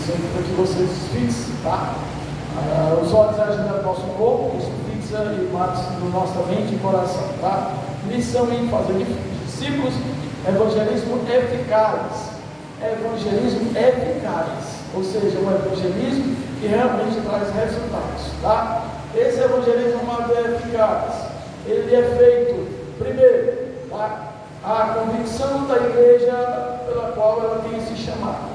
sempre para que vocês fixem, tá? Os olhos ajudam o nosso corpo, isso fixa imagens na nossa mente e coração, tá? Missão em fazer discípulos, evangelismo eficaz. Evangelismo eficaz, ou seja, um evangelismo que realmente traz resultados, tá? Esse evangelismo é eficaz. Ele é feito, primeiro, tá? A convicção da igreja pela qual ela tem esse chamado.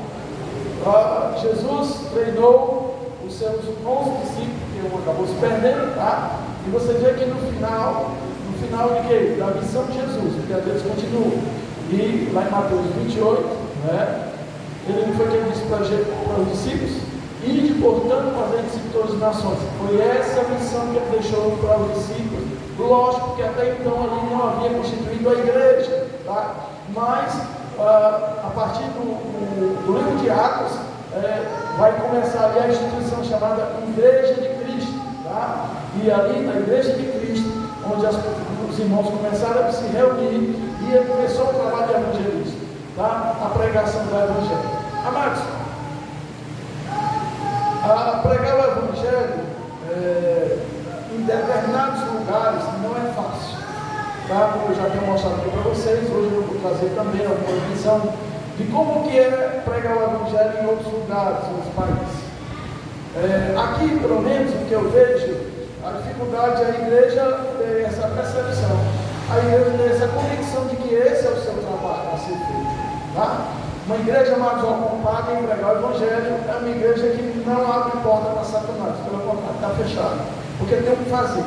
Jesus treinou os seus 11 discípulos, que um acabou se perdendo, tá? E você vê que no final de quê? Da missão de Jesus, porque Deus continua. E lá em Mateus 28, né? Ele não foi quem disse para os discípulos: ide, portanto, fazer discípulos de todas as nações. Foi essa a missão que ele deixou para os discípulos. Lógico que até então ali não havia constituído a igreja, tá? Mas a partir do livro de Atos vai começar ali a instituição chamada Igreja de Cristo, tá? E ali na Igreja de Cristo, onde os irmãos começaram a se reunir e começou o trabalho de evangelismo, tá? A pregação do evangelho. Amados, pregar o evangelho em determinados lugares não é fácil, tá? Como eu já tenho mostrado aqui para vocês, hoje eu vou trazer também alguma visão de como que é pregar o evangelho em outros lugares, em outros países. Aqui, pelo menos, o que eu vejo, a dificuldade é a igreja ter essa percepção, a igreja ter essa convicção de que esse é o seu trabalho a ser feito, tá? Uma igreja mais ocupada em pregar o evangelho é uma igreja que não abre porta para Satanás, pelo contrário, está fechada, porque tem o que fazer.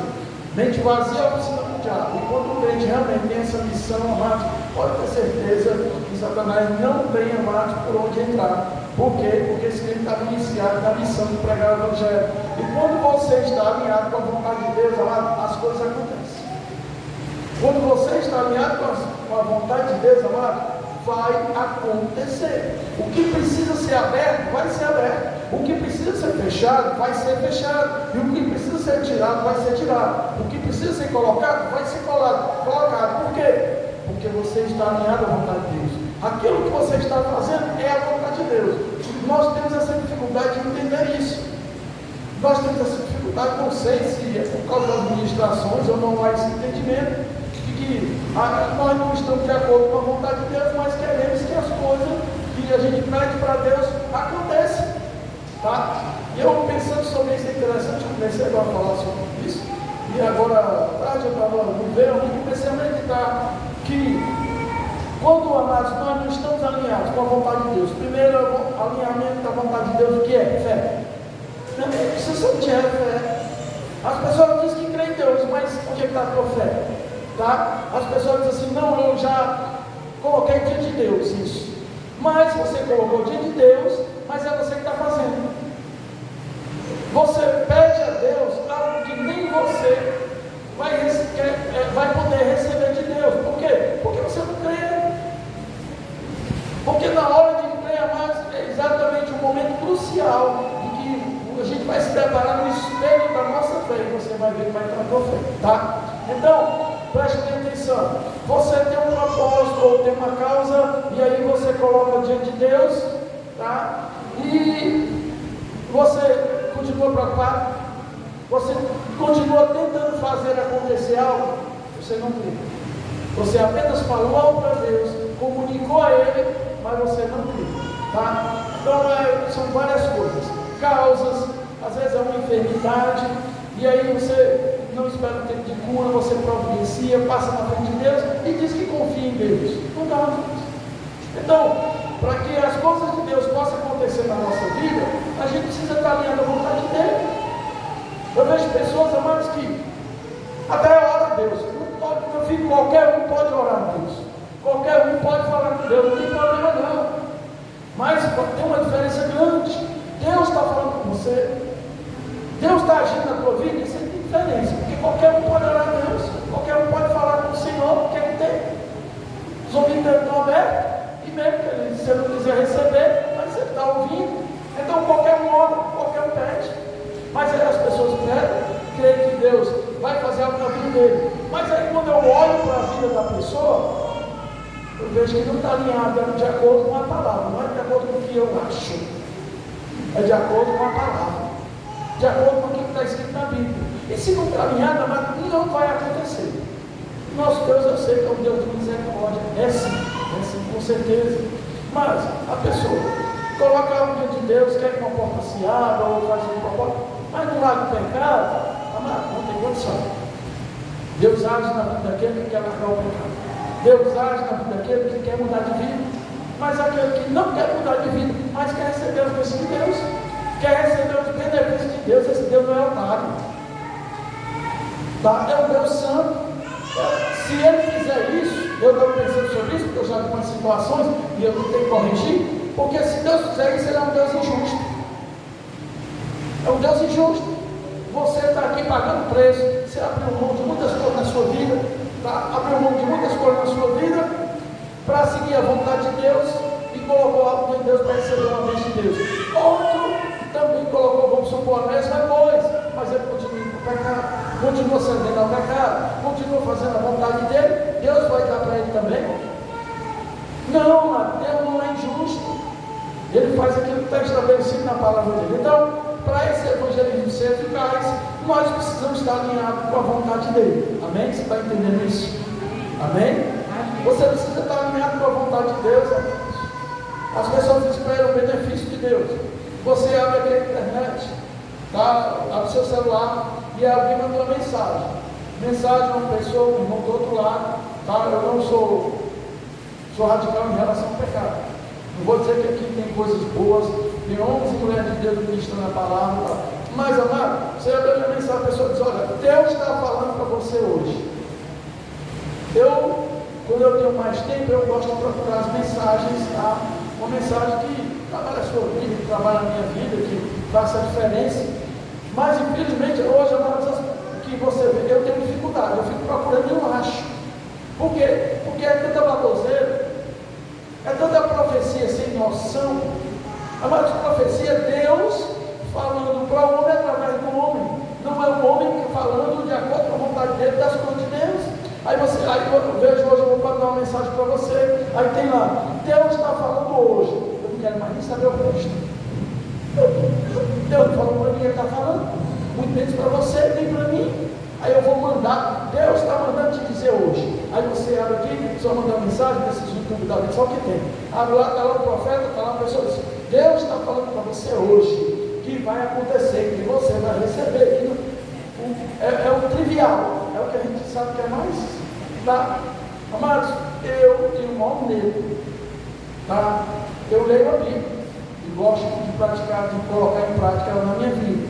Mente vazia é oficina do diabo. E quando o crente realmente tem essa missão, amados, pode ter certeza que Satanás não tem, amados, por onde entrar. Por quê? Porque esse crente está iniciado na missão de pregar o evangelho. E quando você está alinhado com a vontade de Deus, amado, as coisas acontecem. Quando você está alinhado com a vontade de Deus, amado, vai acontecer. O que precisa ser aberto, vai ser aberto. O que precisa ser fechado, vai ser fechado. E o que precisa ser tirado, vai ser tirado. O que precisa ser colocado, vai ser colocado. Por quê? Porque você está alinhado à vontade de Deus. Aquilo que você está fazendo é a vontade de Deus. Nós temos essa dificuldade de entender isso. Nós temos essa dificuldade, não sei se é por causa das ministrações ou não há esse entendimento, de que nós não estamos de acordo com a vontade de Deus, mas queremos que as coisas que a gente pede para Deus aconteçam. Tá? E eu pensando sobre isso, é interessante, eu comecei agora a falar sobre isso, e agora à tarde eu estava no verão e comecei a meditar que quando, amados, nós não estamos alinhados com a vontade de Deus, primeiro alinhamento da vontade de Deus, o que é? Fé. Você sabe que é fé. As pessoas dizem que creem em Deus, mas onde é que está a tua fé? Tá? As pessoas dizem assim: não, eu já coloquei diante de Deus isso. Mas você colocou diante de Deus, mas é você que está fazendo. Você pede a Deus algo que nem você vai poder receber de Deus. Por quê? Porque você não crê. Porque na hora de crer, amados, é exatamente um momento crucial de que a gente vai se deparar no espelho da nossa fé e você vai ver como é que está a tua fé, tá? Então, preste atenção. Você tem um propósito ou tem uma causa e aí você coloca diante de Deus, tá? E você continua preocupado, você continua tentando fazer acontecer algo, você não crê. Você apenas falou para Deus, comunicou a Ele, mas você não crê, tá? Então são várias coisas, causas, às vezes é uma enfermidade, e aí você não espera o tempo de cura, você providencia, passa na frente de Deus e diz que confia em Deus. Não dá. Então, para que as coisas de Deus possam acontecer na nossa vida, a gente precisa estar alinhado à vontade dele. Eu vejo pessoas, amados, que até ora a Deus. Não pode, meu filho, qualquer um pode orar a Deus. Qualquer um pode falar com Deus, não tem problema não. Mas tem uma diferença grande. Deus está falando com você. Deus está agindo na tua vida, isso tem diferença. Porque qualquer um pode orar a Deus. Qualquer um pode falar com o Senhor, porque Ele tem. Os ouvidos dele estão abertos. E mesmo que você não quiser receber, mas você está ouvindo. Então qualquer um ora, qualquer um pede. Mas aí as pessoas creem que Deus vai fazer algo na vida dele. Mas aí quando eu olho para a vida da pessoa, eu vejo que não está alinhado de acordo com a palavra, não é de acordo com o que eu acho. É de acordo com a palavra, de acordo com aquilo que está escrito na Bíblia. E se não caminhar, não vai acontecer. Nosso Deus, eu sei que é um Deus de misericórdia, é sim, com certeza. Mas a pessoa coloca algo diante de Deus, quer que uma porta se abra ou faz uma porta, mas no lado do pecado, amado, não tem condição. Deus age na vida daquele que quer largar o pecado. Deus age na vida daquele que quer mudar de vida. Mas aquele que não quer mudar de vida, mas quer receber os bênçãos de Deus, quer receber os benefícios de Deus, esse Deus não é otário. Tá? É um Deus santo. Se ele fizer isso, eu estou pensando sobre isso, porque eu já vi umas situações e eu tenho que corrigir, porque se Deus fizer isso, ele é um Deus injusto. É um Deus injusto. Você está aqui pagando preço, você abriu mão de muitas coisas na sua vida, tá? Abriu mão de muitas coisas na sua vida para seguir a vontade de Deus e colocou algo de Deus para receber uma bênção de Deus. Outro também colocou, vamos supor, a mesma coisa, mas ele continua no pecado, continua cedendo ao pecado, continua fazendo a vontade dele. Deus vai dar para ele também? Não, Deus não é injusto. Ele faz aquilo que está estabelecido na palavra dele. Então, para esse evangelismo ser eficaz, nós precisamos estar alinhados com a vontade dele. Amém? Você está entendendo isso? Amém? Você precisa estar alinhado com a vontade de Deus, amados. As pessoas esperam o benefício de Deus. Você abre aqui a internet, tá? Abre o seu celular e alguém manda uma mensagem. Mensagem de uma pessoa, um irmão do outro lado, tá? Eu não sou radical em relação ao pecado. Não vou dizer que aqui tem coisas boas, tem homens e mulheres de Deus ministrando a palavra, tá? Mas, amado, você abre a mensagem, a pessoa diz: olha, Deus está falando para você hoje. Quando eu tenho mais tempo, eu gosto de procurar as mensagens, tá? Uma mensagem que trabalha a sua vida, que trabalha a minha vida, que faça a diferença. Mas, infelizmente, hoje, amados, que você vê, eu tenho dificuldade, eu fico procurando e eu acho. Por quê? Porque é tanta baboseira, é tanta profecia sem noção. Amados, profecia é Deus falando para o homem através do homem. Não é o homem falando de acordo com a vontade dele, das coisas de Deus. Aí eu vejo hoje, eu vou mandar uma mensagem para você, aí tem lá: Deus está falando hoje. Eu não quero mais nem saber o rosto. Deus não falou para mim, ele está falando. Muito menos para você, nem para mim. Aí eu vou mandar, Deus está mandando te dizer hoje. Aí você abre aqui, só manda uma mensagem desses YouTube da vida, só o que tem. Abre lá, está lá o profeta, está lá a pessoa diz: Deus está falando para você hoje que vai acontecer, que você vai receber. É o trivial, é o que a gente sabe que é mais, tá? Amados, eu tenho um maior medo, tá? Eu leio a Bíblia e gosto de praticar, de colocar em prática ela na minha vida.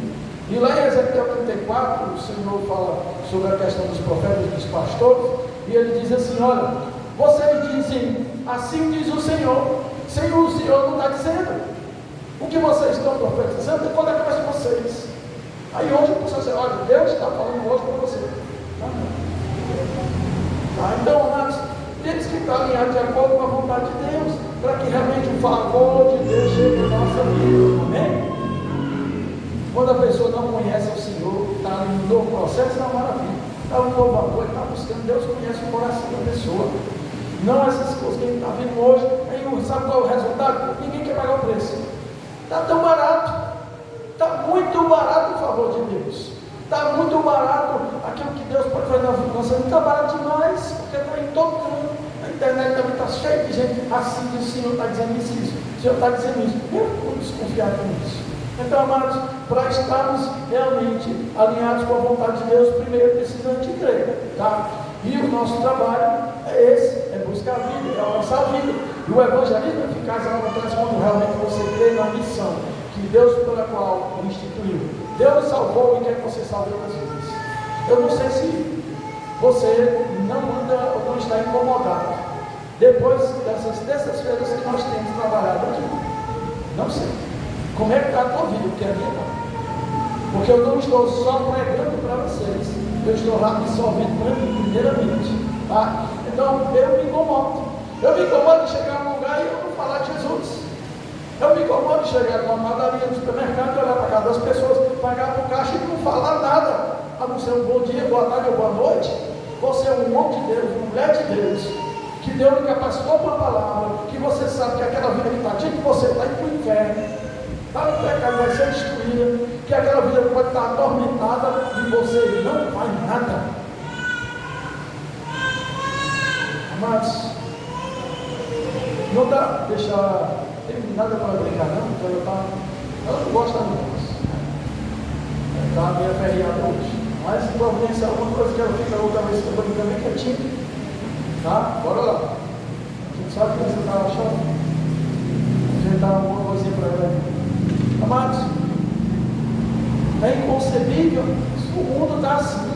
E lá em Ezequiel 34, o Senhor fala sobre a questão dos profetas e dos pastores, e ele diz assim: olha, vocês dizem, assim diz o Senhor não está dizendo. O que vocês estão profetizando é quando é que vai ser vocês. Aí hoje eu posso dizer: olha, Deus está falando hoje para você. Tá? Então, amados, temos que estar alinhados de acordo com a vontade de Deus, para que realmente o favor de Deus chegue na nossa vida. Amém? Quando a pessoa não conhece o Senhor, está ali no novo processo, é uma maravilha. Está um novo amor, está buscando. Deus conhece o coração da pessoa. Não essas coisas que a gente está vendo hoje. Aí sabe qual é o resultado? Ninguém quer pagar o preço. Está tão barato. Está muito barato o favor de Deus. Está muito barato aquilo que Deus pode fazer na vida. Nossa, está barato demais, porque está em todo mundo. A internet também está cheia de gente. Assim diz o Senhor, está dizendo isso. O Senhor está dizendo isso. Eu vou desconfiar com isso. Então, amados, para estarmos realmente alinhados com a vontade de Deus, primeiro precisamos de crer, tá? E o nosso trabalho é esse, é buscar a vida, é alcançar a vida. E o evangelismo eficaz acontece quando realmente você crê na missão que Deus pela qual o instituiu. Deus salvou e quer que você salve outras vezes. Eu não sei se você não anda ou não está incomodado depois dessas terças-feiras que nós temos trabalhado aqui. Não sei. Como é que está a tua vida? Porque a minha não. Porque eu não estou só pregando para vocês, eu estou lá dissolvendo para mim, primeiramente. Tá? Então, eu me incomodo. Eu me incomodo de chegar num lugar e eu não falar de Jesus. Eu me incomodo de chegar numa padaria, no supermercado, e olhar para casa das pessoas, pagar por caixa e não falar nada, a não ser um bom dia, boa tarde ou boa noite. Você é um homem de Deus, uma mulher de Deus, que Deus lhe capacitou com a palavra, que você sabe que aquela vida que está diante de você está indo para o inferno. está no pecado, vai ser destruída, que aquela vida pode estar atormentada e você não faz nada. Amados, não dá, deixa, tem nada para brincar não, porque ela não gosta muito. Está meio aperreada hoje. Mas se providencia alguma coisa que ela fica outra vez brincando bem quietinho. Tá? Bora lá. A gente sabe que você está achando. A gente dá alguma coisinha para ela. Amados, é inconcebível. O mundo está assim.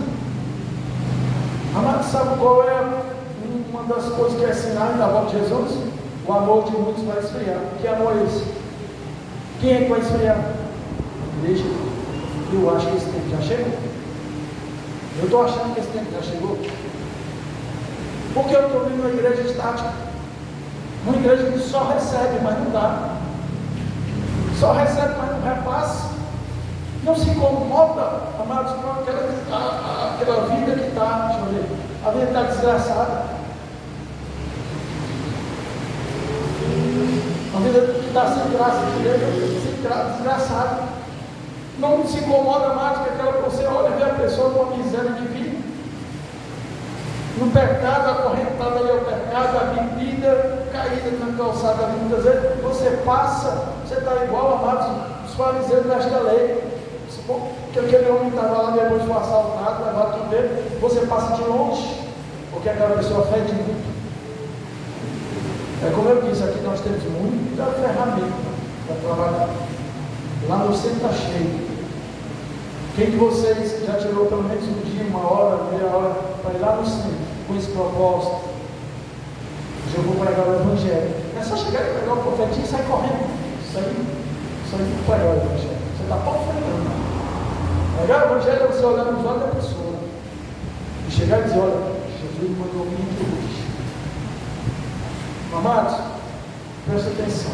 Amados, sabe qual é uma das coisas que é sinal da volta de Jesus? O amor de muitos vai esfriar. Que amor é esse? Quem é que vai esfriar? Deixa. Eu acho que esse tempo já chegou. Eu estou achando que esse tempo já chegou. Porque eu estou vendo uma igreja estática. Uma igreja que só recebe, mas não dá. Só recebe, mas não repassa. Não se incomoda, amados, com aquela vida que está, deixa eu ver, a vida está desgraçada. A vida que está sem graça, desgraçada. Não se incomoda mais que aquela que você olha e vê a pessoa com uma miséria de vida. No pecado, acorrentada ali ao pecado, a bebida caída na calçada ali, muitas vezes você passa, você está igual, amados, os fariseus desta lei. Que aquele homem estava lá depois foi assaltado, levado tudo dele, você passa de longe, porque aquela pessoa fede muito. É como eu disse, aqui nós temos muita ferramenta para trabalhar. Lá no centro está cheio. Quem de vocês já tirou pelo menos um dia, uma hora, meia hora, para ir lá no centro, com esse propósito? Hoje eu vou pregar o Evangelho. É só chegar e pegar o profetinho e sair correndo. Isso aí não pregar o Evangelho. Você está panfletando. Pegar o Evangelho é você olhar nos olhos da pessoa. E chegar e dizer, olha, Jesus mandou vir aqui hoje. Amados, presta atenção.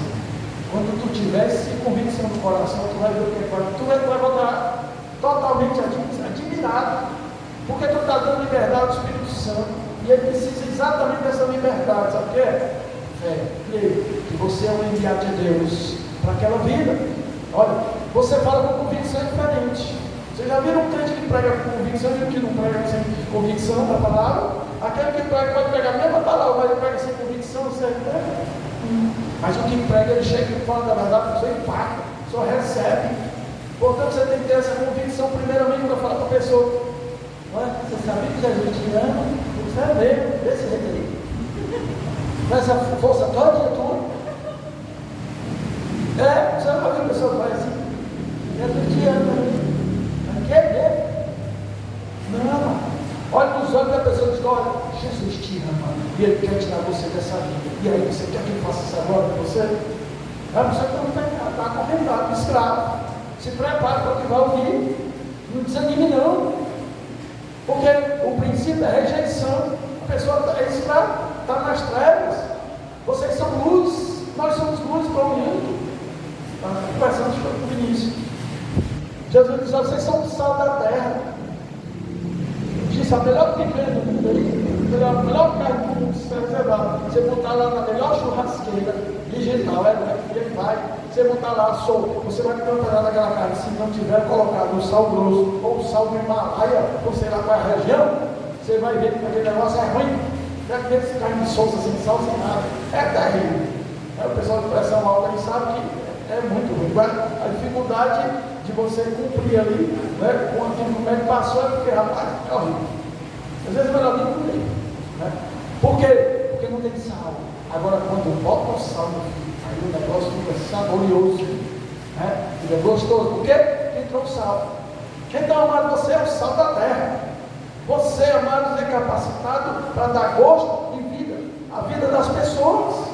Quando tu tiver essa convicção no coração, tu vai ver o que é. Tu vai voltar totalmente admirado, porque tu está dando liberdade ao Espírito Santo, e ele precisa exatamente dessa liberdade, sabe o que é? Que você é um enviado de Deus para aquela vida. Olha, você fala com convicção diferente. Vocês já viram um crente que prega com convicção e um que não prega sem convicção da palavra? Aquele que prega pode pegar a mesma palavra, mas ele prega sem convicção, você prega. Mas o que prega, ele chega e fala da verdade, você impacta, só recebe. Portanto, você tem que ter essa convicção, primeiramente, para falar para a pessoa: olha, você sabia que Jesus te ama? Você é mesmo, desse jeito aí. Com essa força toda e tudo. Você não viu a pessoa faz assim? Jesus te ama. Mas quer ver? Não. Olha nos olhos da pessoa e diz: olha, Jesus te ama. E Ele quer tirar você dessa vida. E aí, você quer que Ele faça isso agora com você? A pessoa que não tem nada, está acorrentado, escravo. Se prepare para o que vai ouvir. Não desanime não. Porque o princípio é rejeição. A pessoa é escrava, está nas trevas. Vocês são luz. Nós somos luz para o mundo. Conversamos com o Vinícius. Jesus diz: vocês são o sal da terra. Disse: a melhor picanha do mundo aí, a melhor carne do mundo, se preservar. Você botar lá na melhor churrasqueira digital, ele vai. Você botar lá solto, você vai ter um pedaço daquela carne. Se não tiver colocado o sal grosso ou o sal do Himalaia, ou sei lá qual é a região, você vai ver que aquele negócio é ruim. Deve ter esse carne de solta, sem sal, sem nada. É terrível. O pessoal de pressão alta aí sabe que é muito ruim. A dificuldade de você cumprir ali, né, com aquilo que o médico passou, é porque, rapaz, é horrível. Às vezes é melhor nem cumprir. Né? Por quê? Porque não tem sal. Agora, quando bota o sal no fim, aí o negócio fica saborioso, né? Fica gostoso. Por quê? Porque entrou o sal. Então, amado, você é o sal da terra. Você, amado, é capacitado para dar gosto e vida à vida das pessoas.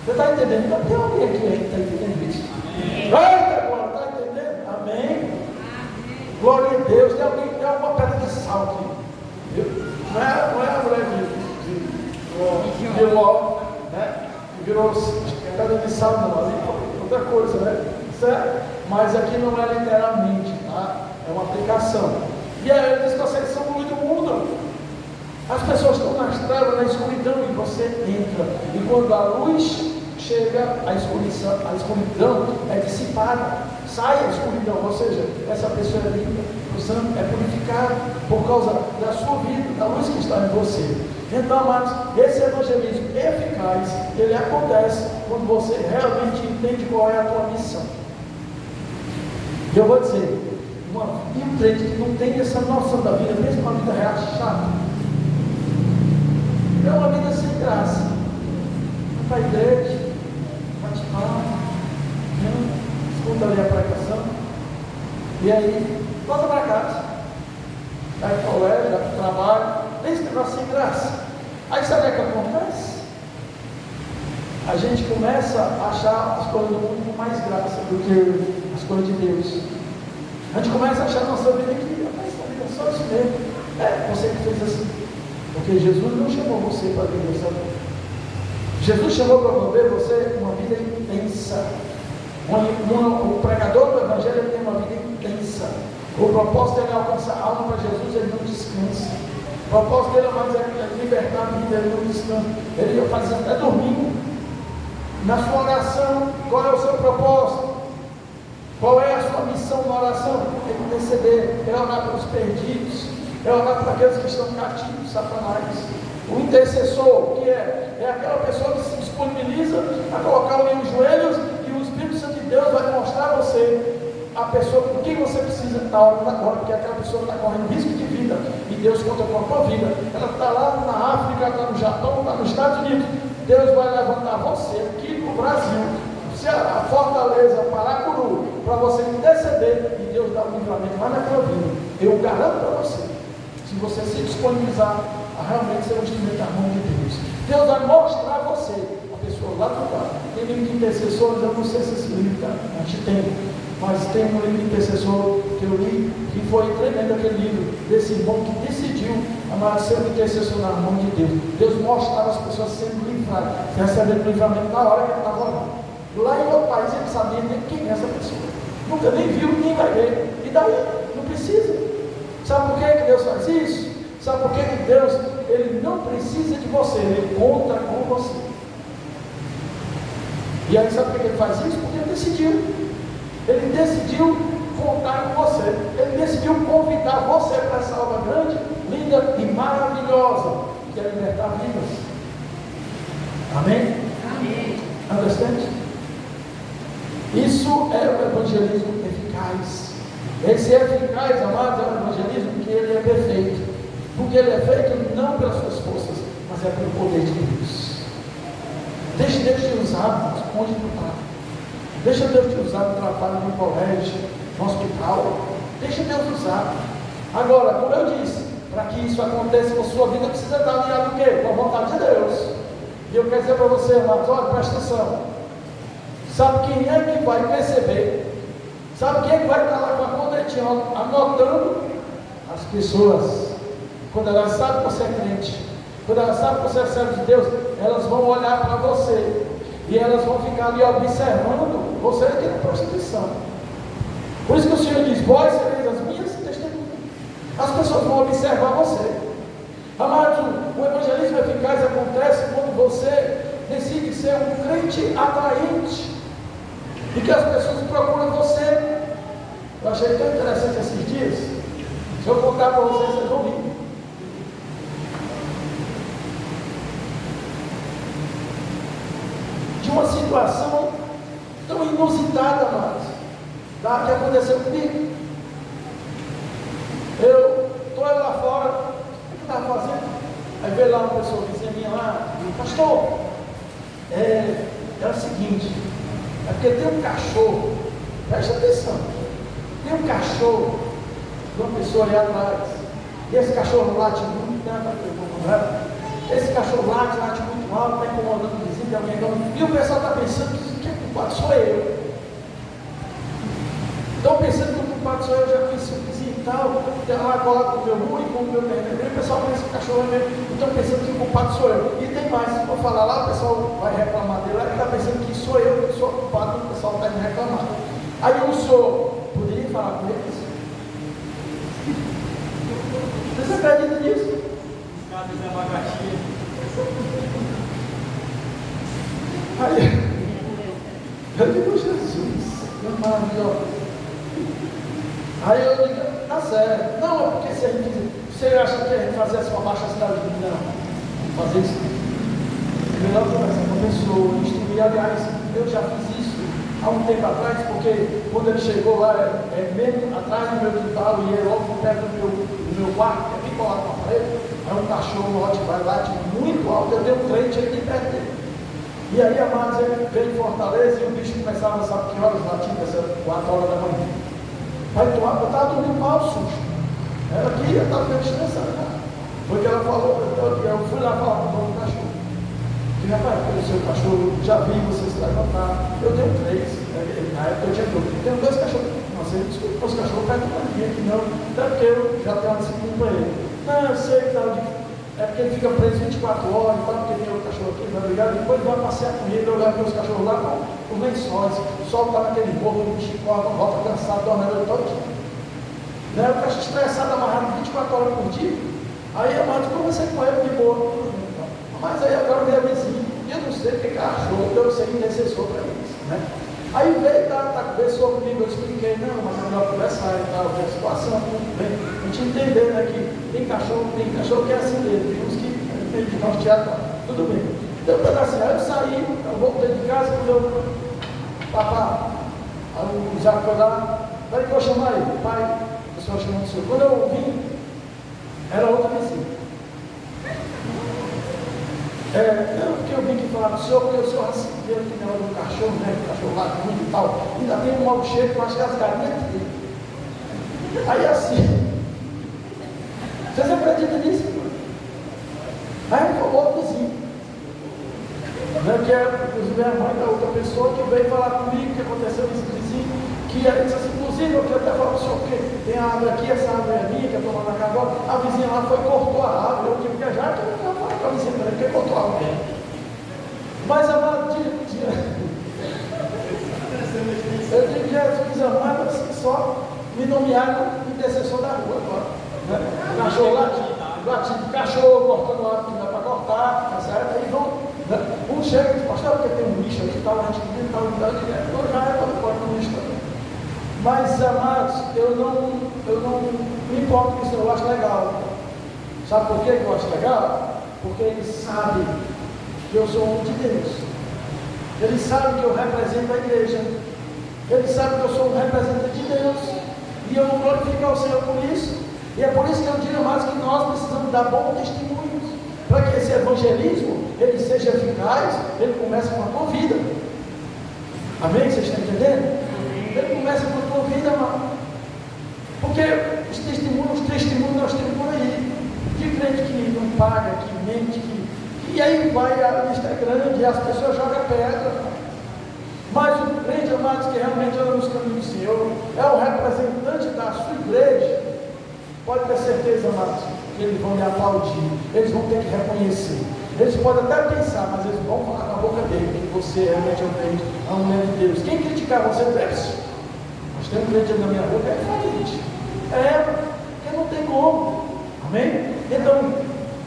Você está entendendo? Tem alguém aqui que está entendendo isso? Eita, agora, está entendendo? Amém? Glória a Deus. Tem alguém que tem alguma pedra de sal aqui? Não é a mulher de Ló, né? Virou pedra de sal, não, ali outra coisa, né? Certo? Mas aqui não é literalmente, tá? É uma aplicação. E aí ele diz que vocês são luz do mundo. As pessoas estão nas trevas, na escuridão, e você entra. E quando a luz chega a escuridão é dissipada, sai a escuridão, ou seja, essa pessoa é limpa, o santo é purificado por causa da sua vida, da luz que está em você. Então, amados, esse evangelismo eficaz, ele acontece quando você realmente entende qual é a tua missão. E eu vou dizer, um crente que não tem essa noção da vida, mesmo uma vida real chata, é uma vida sem graça. Vai para a igreja, bate palma, escuta ali a pregação, e aí volta para casa, vai para o colégio, vai para o trabalho, esse negócio sem graça. Aí sabe o que acontece? A gente começa a achar as coisas do mundo com mais graça do que as coisas de Deus. A gente começa a achar a nossa vida aqui, mas a vida é só isso mesmo. É, você que fez assim. Porque Jesus não chamou você para viver essa vida. Jesus chamou para viver você uma vida intensa. O pregador do Evangelho tem uma vida intensa. O propósito dele é alcançar a alma para Jesus, ele não descansa. O propósito dele é libertar a vida, ele não descansa. Ele faz até dormir. Na sua oração, qual é o seu propósito? Qual é a sua missão na oração? É interceder, é orar pelos perdidos, é orar por aqueles que estão cativos de Satanás. O intercessor, que é aquela pessoa que se disponibiliza a colocar ali os joelhos e o Espírito Santo de Deus vai mostrar a você a pessoa com quem você precisa na hora da hora, porque aquela pessoa está correndo risco de vida e Deus conta com a tua vida. Ela está lá na África, está no Japão, está nos Estados Unidos. Deus vai levantar você aqui no Brasil, a Fortaleza, Paracuru, para você interceder e Deus dá um livramento lá naquela vida. Eu garanto para você, se você se disponibilizar a realmente ser um instrumento da mão de Deus, Deus vai mostrar a você, a pessoa lá do lado. Tem livro de intercessores, eu não sei se esse livro está, a gente tem, mas tem um livro de intercessor que eu li, que foi tremendo aquele livro, desse irmão que decidiu amar ser um intercessor na mão de Deus. Deus mostrava as pessoas sendo livradas, recebendo livramento na hora que ele estava orando. Lá em outro país ele sabia nem quem é essa pessoa, nunca nem viu, nem vai ver, e daí? Não precisa. Sabe por que Deus faz isso? Sabe por que Deus, ele não precisa de você, ele conta com você. E aí sabe por que ele faz isso? Porque ele decidiu contar com você, ele decidiu convidar você para essa obra grande, linda e maravilhosa, que é libertar vidas. Amém? Amém. Understand? Isso é o evangelismo eficaz. Esse é eficaz, amados, é o evangelismo que ele é perfeito. Porque ele é feito não pelas suas forças, mas é pelo poder de Deus. Deixa Deus te usar onde tu está. Deixa Deus te usar no trabalho, no colégio, no hospital. Deixa Deus usar. Agora, como eu disse, para que isso aconteça com a sua vida, precisa estar alinhado o quê? Com a vontade de Deus. E eu quero dizer para você, amados, olha, presta atenção. Sabe quem é que vai perceber? Sabe quem é que vai estar lá com a coletinha anotando? As pessoas. Quando elas sabem que você é crente, quando elas sabem que você é servo de Deus, elas vão olhar para você e elas vão ficar ali observando você aqui na prostituição. Por isso que o Senhor diz: vós sereis as minhas testemunhas. As pessoas vão observar você. Amado, o evangelismo eficaz acontece quando você decide ser um crente atraente e que as pessoas procuram você. Eu achei tão interessante esses dias. Se eu contar para vocês, vocês vão rir. De uma situação tão inusitada, amados, que aconteceu comigo. Eu estou lá fora, o que eu estava fazendo? Aí veio lá uma pessoa vizinha minha lá, e pastor, é o seguinte, é porque tem um cachorro, preste atenção, tem um cachorro de uma pessoa ali atrás, e esse cachorro late muito, né? Esse cachorro late muito alto, está incomodando o vizinho, e o pessoal está pensando que o culpado sou eu. Estão pensando que o culpado sou eu, já conheci o vizinho e tal, tem lá colado com o meu muro e com o meu terreno, e o pessoal pensa que o cachorro é meu, estão pensando que o culpado sou eu. E tem mais, se for falar lá, o pessoal vai reclamar dele, ele está pensando que sou eu que sou o culpado, o pessoal está me reclamando. Aí o senhor poderia falar com eles? Você acredita nisso? Aí Eu digo, Jesus, é maravilhoso. Aí eu digo, tá certo. Não, é porque se a gente, você acha que a gente fazesse uma baixa cidade? Não, fazer isso. Melhor conversar com a pessoa, instruir. Aliás, eu já fiz isso há um tempo atrás, porque quando ele chegou lá, mesmo atrás do meu quintal, e logo perto do meu quarto, que é bem colado com a parede, aí um cachorro Rottweiler lá, muito alto, eu dei um crente aqui perto dele. E aí, amados, ele veio em Fortaleza e o bicho começava, sabe que horas latir, 4 horas da manhã. Aí eu estava dormindo mal, susto. Ela aqui, eu estava meio estressada, né? Foi que ela falou, eu fui lá falar com o dono do cachorro. Que rapaz, o seu cachorro, já vi você se levantar. Eu tenho 3, na época eu tinha 2. Eu tenho 2 cachorros. Nossa, ele desculpa, os cachorros perto da minha aqui, não. Até porque eu já tenho uma disciplina para ele. Não, eu sei que tal, é porque ele fica preso 24 horas e tal, porque tem outro cachorro aqui, tá ligado? Depois vai passear com ele, eu levo meus cachorros lá com os lençóis. O sol está naquele morro, o bicho volta cansado, dorme a noite toda. Né? O cachorro estressado, amarrado 24 horas por dia. Aí eu mato, conversei com ele de boa. Mas aí agora veio a vizinha, eu não sei o que achou, eu sei intercessor para isso, né? Aí veio, conversou comigo, eu expliquei, não, mas é melhor conversar e tal, ver a situação, tudo bem. A gente entender, né, que tem cachorro que é assim dele, tem uns que tem de norteado, tudo bem. Então, assim, aí eu saí, eu voltei de casa, quando eu, papá, aí o Isaac foi lá, peraí que eu vou chamar ele, pai, o senhor chamou o senhor. Quando eu vim, era outra vizinha. Não, porque eu vim aqui falar do senhor, porque o senhor recebeu aqui na hora do cachorro, né? O cachorro lá muito e tal. Ainda tem um mau cheiro, eu acho que as galinhas dele. Aí assim, vocês acreditam nisso? Aí foi outro vizinho. Né, que é, inclusive, a mãe da outra pessoa que veio falar comigo que aconteceu nesse vizinho. Que ela disse assim, inclusive, eu quero até falar para o senhor, porque tem a árvore aqui, essa árvore é minha, que eu estou lá na casa agora. A vizinha lá foi e cortou a árvore, eu tive que viajar, que eu não falar para a vizinha, porque cortou a árvore. Mas amado, eu digo, Jesus amado, assim, só me nomearam intercessor da rua agora. Né? Cachorro latindo, cachorro cortando a árvore que dá para cortar, tá certo? Aí vão, né? Um chega e diz, pastor, porque tem um lixo aqui, tal, a gente está unidade, agora já é quando pode um lixo também. Mas, amados, eu não me importo com isso, eu acho legal. Sabe por que eu acho legal? Porque eles sabem que eu sou um de Deus. Eles sabem que eu represento a igreja. Eles sabem que eu sou um representante de Deus. E eu vou glorificar o Senhor por isso. E é por isso que eu digo mais que nós precisamos dar bons testemunhos. Para que esse evangelismo, ele seja eficaz, ele começa com a tua vida. Amém? Vocês estão entendendo? Ele começa com a tua vida, amado. Porque os testemunhos nós temos por aí. De crente que não paga, que mente, e aí vai, a lista é grande, e as pessoas jogam pedra. Mas o crente, amados, que realmente anda nos caminhos do Senhor, é o representante da sua igreja. Pode ter certeza, amados, que eles vão lhe aplaudir, eles vão ter que reconhecer. Eles podem até pensar, mas eles vão falar na boca dele que você realmente é um crente, é uma mulher de Deus. Quem criticar você deve. Nós temos um crente na minha boca, é crente. Porque não tem como. Amém? Então,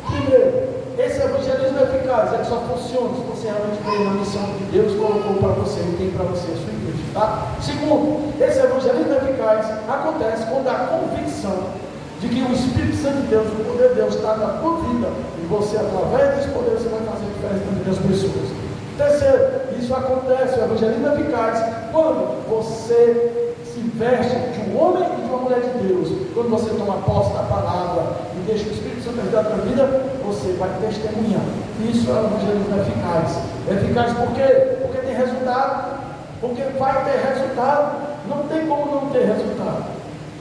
primeiro, esse evangelismo é eficaz, ele só funciona se você realmente tem a missão que Deus colocou para você e tem para você a sua igreja, tá? Segundo, esse evangelismo eficaz acontece quando a convicção de que o Espírito Santo de Deus, o poder de Deus está na tua vida e você, através desse poder, você vai fazer a diferença na vida das pessoas. Terceiro, isso acontece, o evangelismo eficaz, quando você se veste de um homem e de uma mulher de Deus. Quando você toma posse da palavra e deixa o Espírito Santo ajudar a tua vida, você vai testemunhar. Isso é o evangelismo eficaz. Eficaz por quê? Porque tem resultado. Porque vai ter resultado. Não tem como não ter resultado.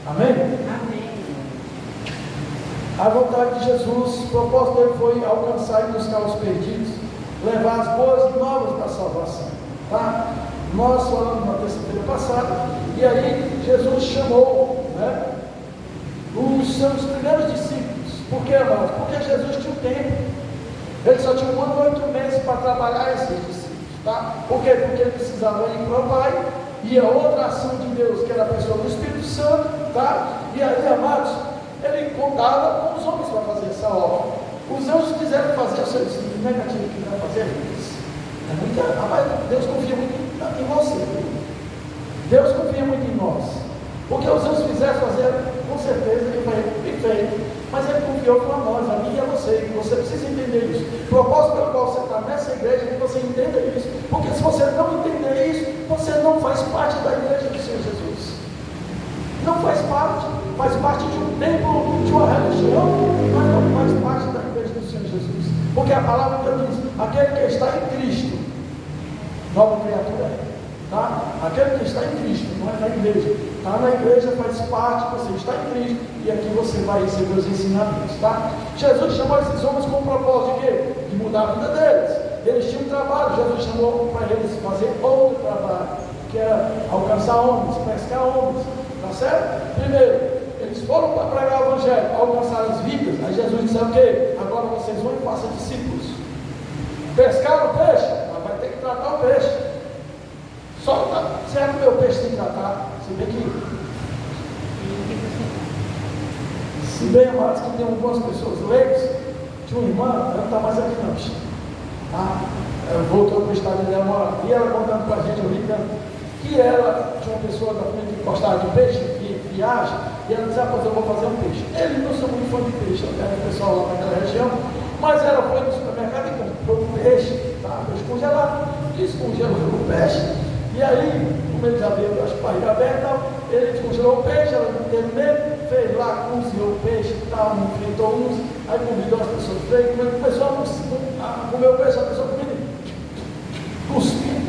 Amém? Amém. A vontade de Jesus, o propósito dele foi alcançar e buscar os perdidos, levar as boas novas da salvação. Tá? Nós falamos na terça-feira passada, e aí Jesus chamou, né, os seus primeiros discípulos. Por que, irmãos? Porque Jesus tinha um tempo. Ele só tinha 1 ano e 8 meses para trabalhar esses discípulos. Tá? Por quê? Porque ele precisava ir para o Pai, e a outra ação de Deus, que era a pessoa do Espírito Santo, tá? E aí, amados, ele contava com os homens para fazer essa obra. Os anjos quiseram fazer o seu discípulo negativo, quiseram fazer isso. Mas Deus confia muito em você. Deus confia muito em nós. Porque se os fizesse fazer, com certeza ele vai perfeito. Mas ele confiou para nós, a mim e a você. E você precisa entender isso. O propósito pelo qual você está nessa igreja é que você entenda isso. Porque se você não entender isso, você não faz parte da igreja do Senhor Jesus. Não faz parte. Faz parte de um templo, de uma religião, mas não faz parte da igreja do Senhor Jesus. Porque a palavra de Deus diz: aquele que está em Cristo, nova criatura é. Tá? Aquele que está em Cristo, não é na igreja. Está na igreja, faz parte, você está em Cristo, e aqui você vai receber os ensinamentos. Tá? Jesus chamou esses homens com o propósito de quê? De mudar a vida deles. Eles tinham um trabalho, Jesus chamou para eles fazer outro trabalho, que era alcançar homens, pescar homens. Tá certo? Primeiro, eles foram para pregar o evangelho, alcançar as vidas. Aí Jesus disse: o quê? Agora vocês vão e façam discípulos. Pescaram o peixe, mas vai ter que tratar o peixe. Solta, certo? Meu peixe tem que tratar. Se bem amados, que tem algumas pessoas leigas. Tinha uma irmã, ela não está mais aqui não. Tá? Ela voltou para o estado dela uma hora, e ela contando para a gente, eu brincando, que ela tinha uma pessoa da família que gostava de peixe, que viaja, e ela disse: pois eu vou fazer um peixe. Ele não sou muito fã de peixe, eu tenho o pessoal lá naquela região, mas ela foi no supermercado e comprou um peixe, tá? Peixe congelado, descongelou o peixe. E aí, como ele já veio as barrigas abertas, ele descongelou o peixe, ela não teve medo, fez lá, cozinhou o peixe e tal, fritou uns, aí convidou as pessoas, veio, começou a comer o peixe, a pessoa comida, cuspiu,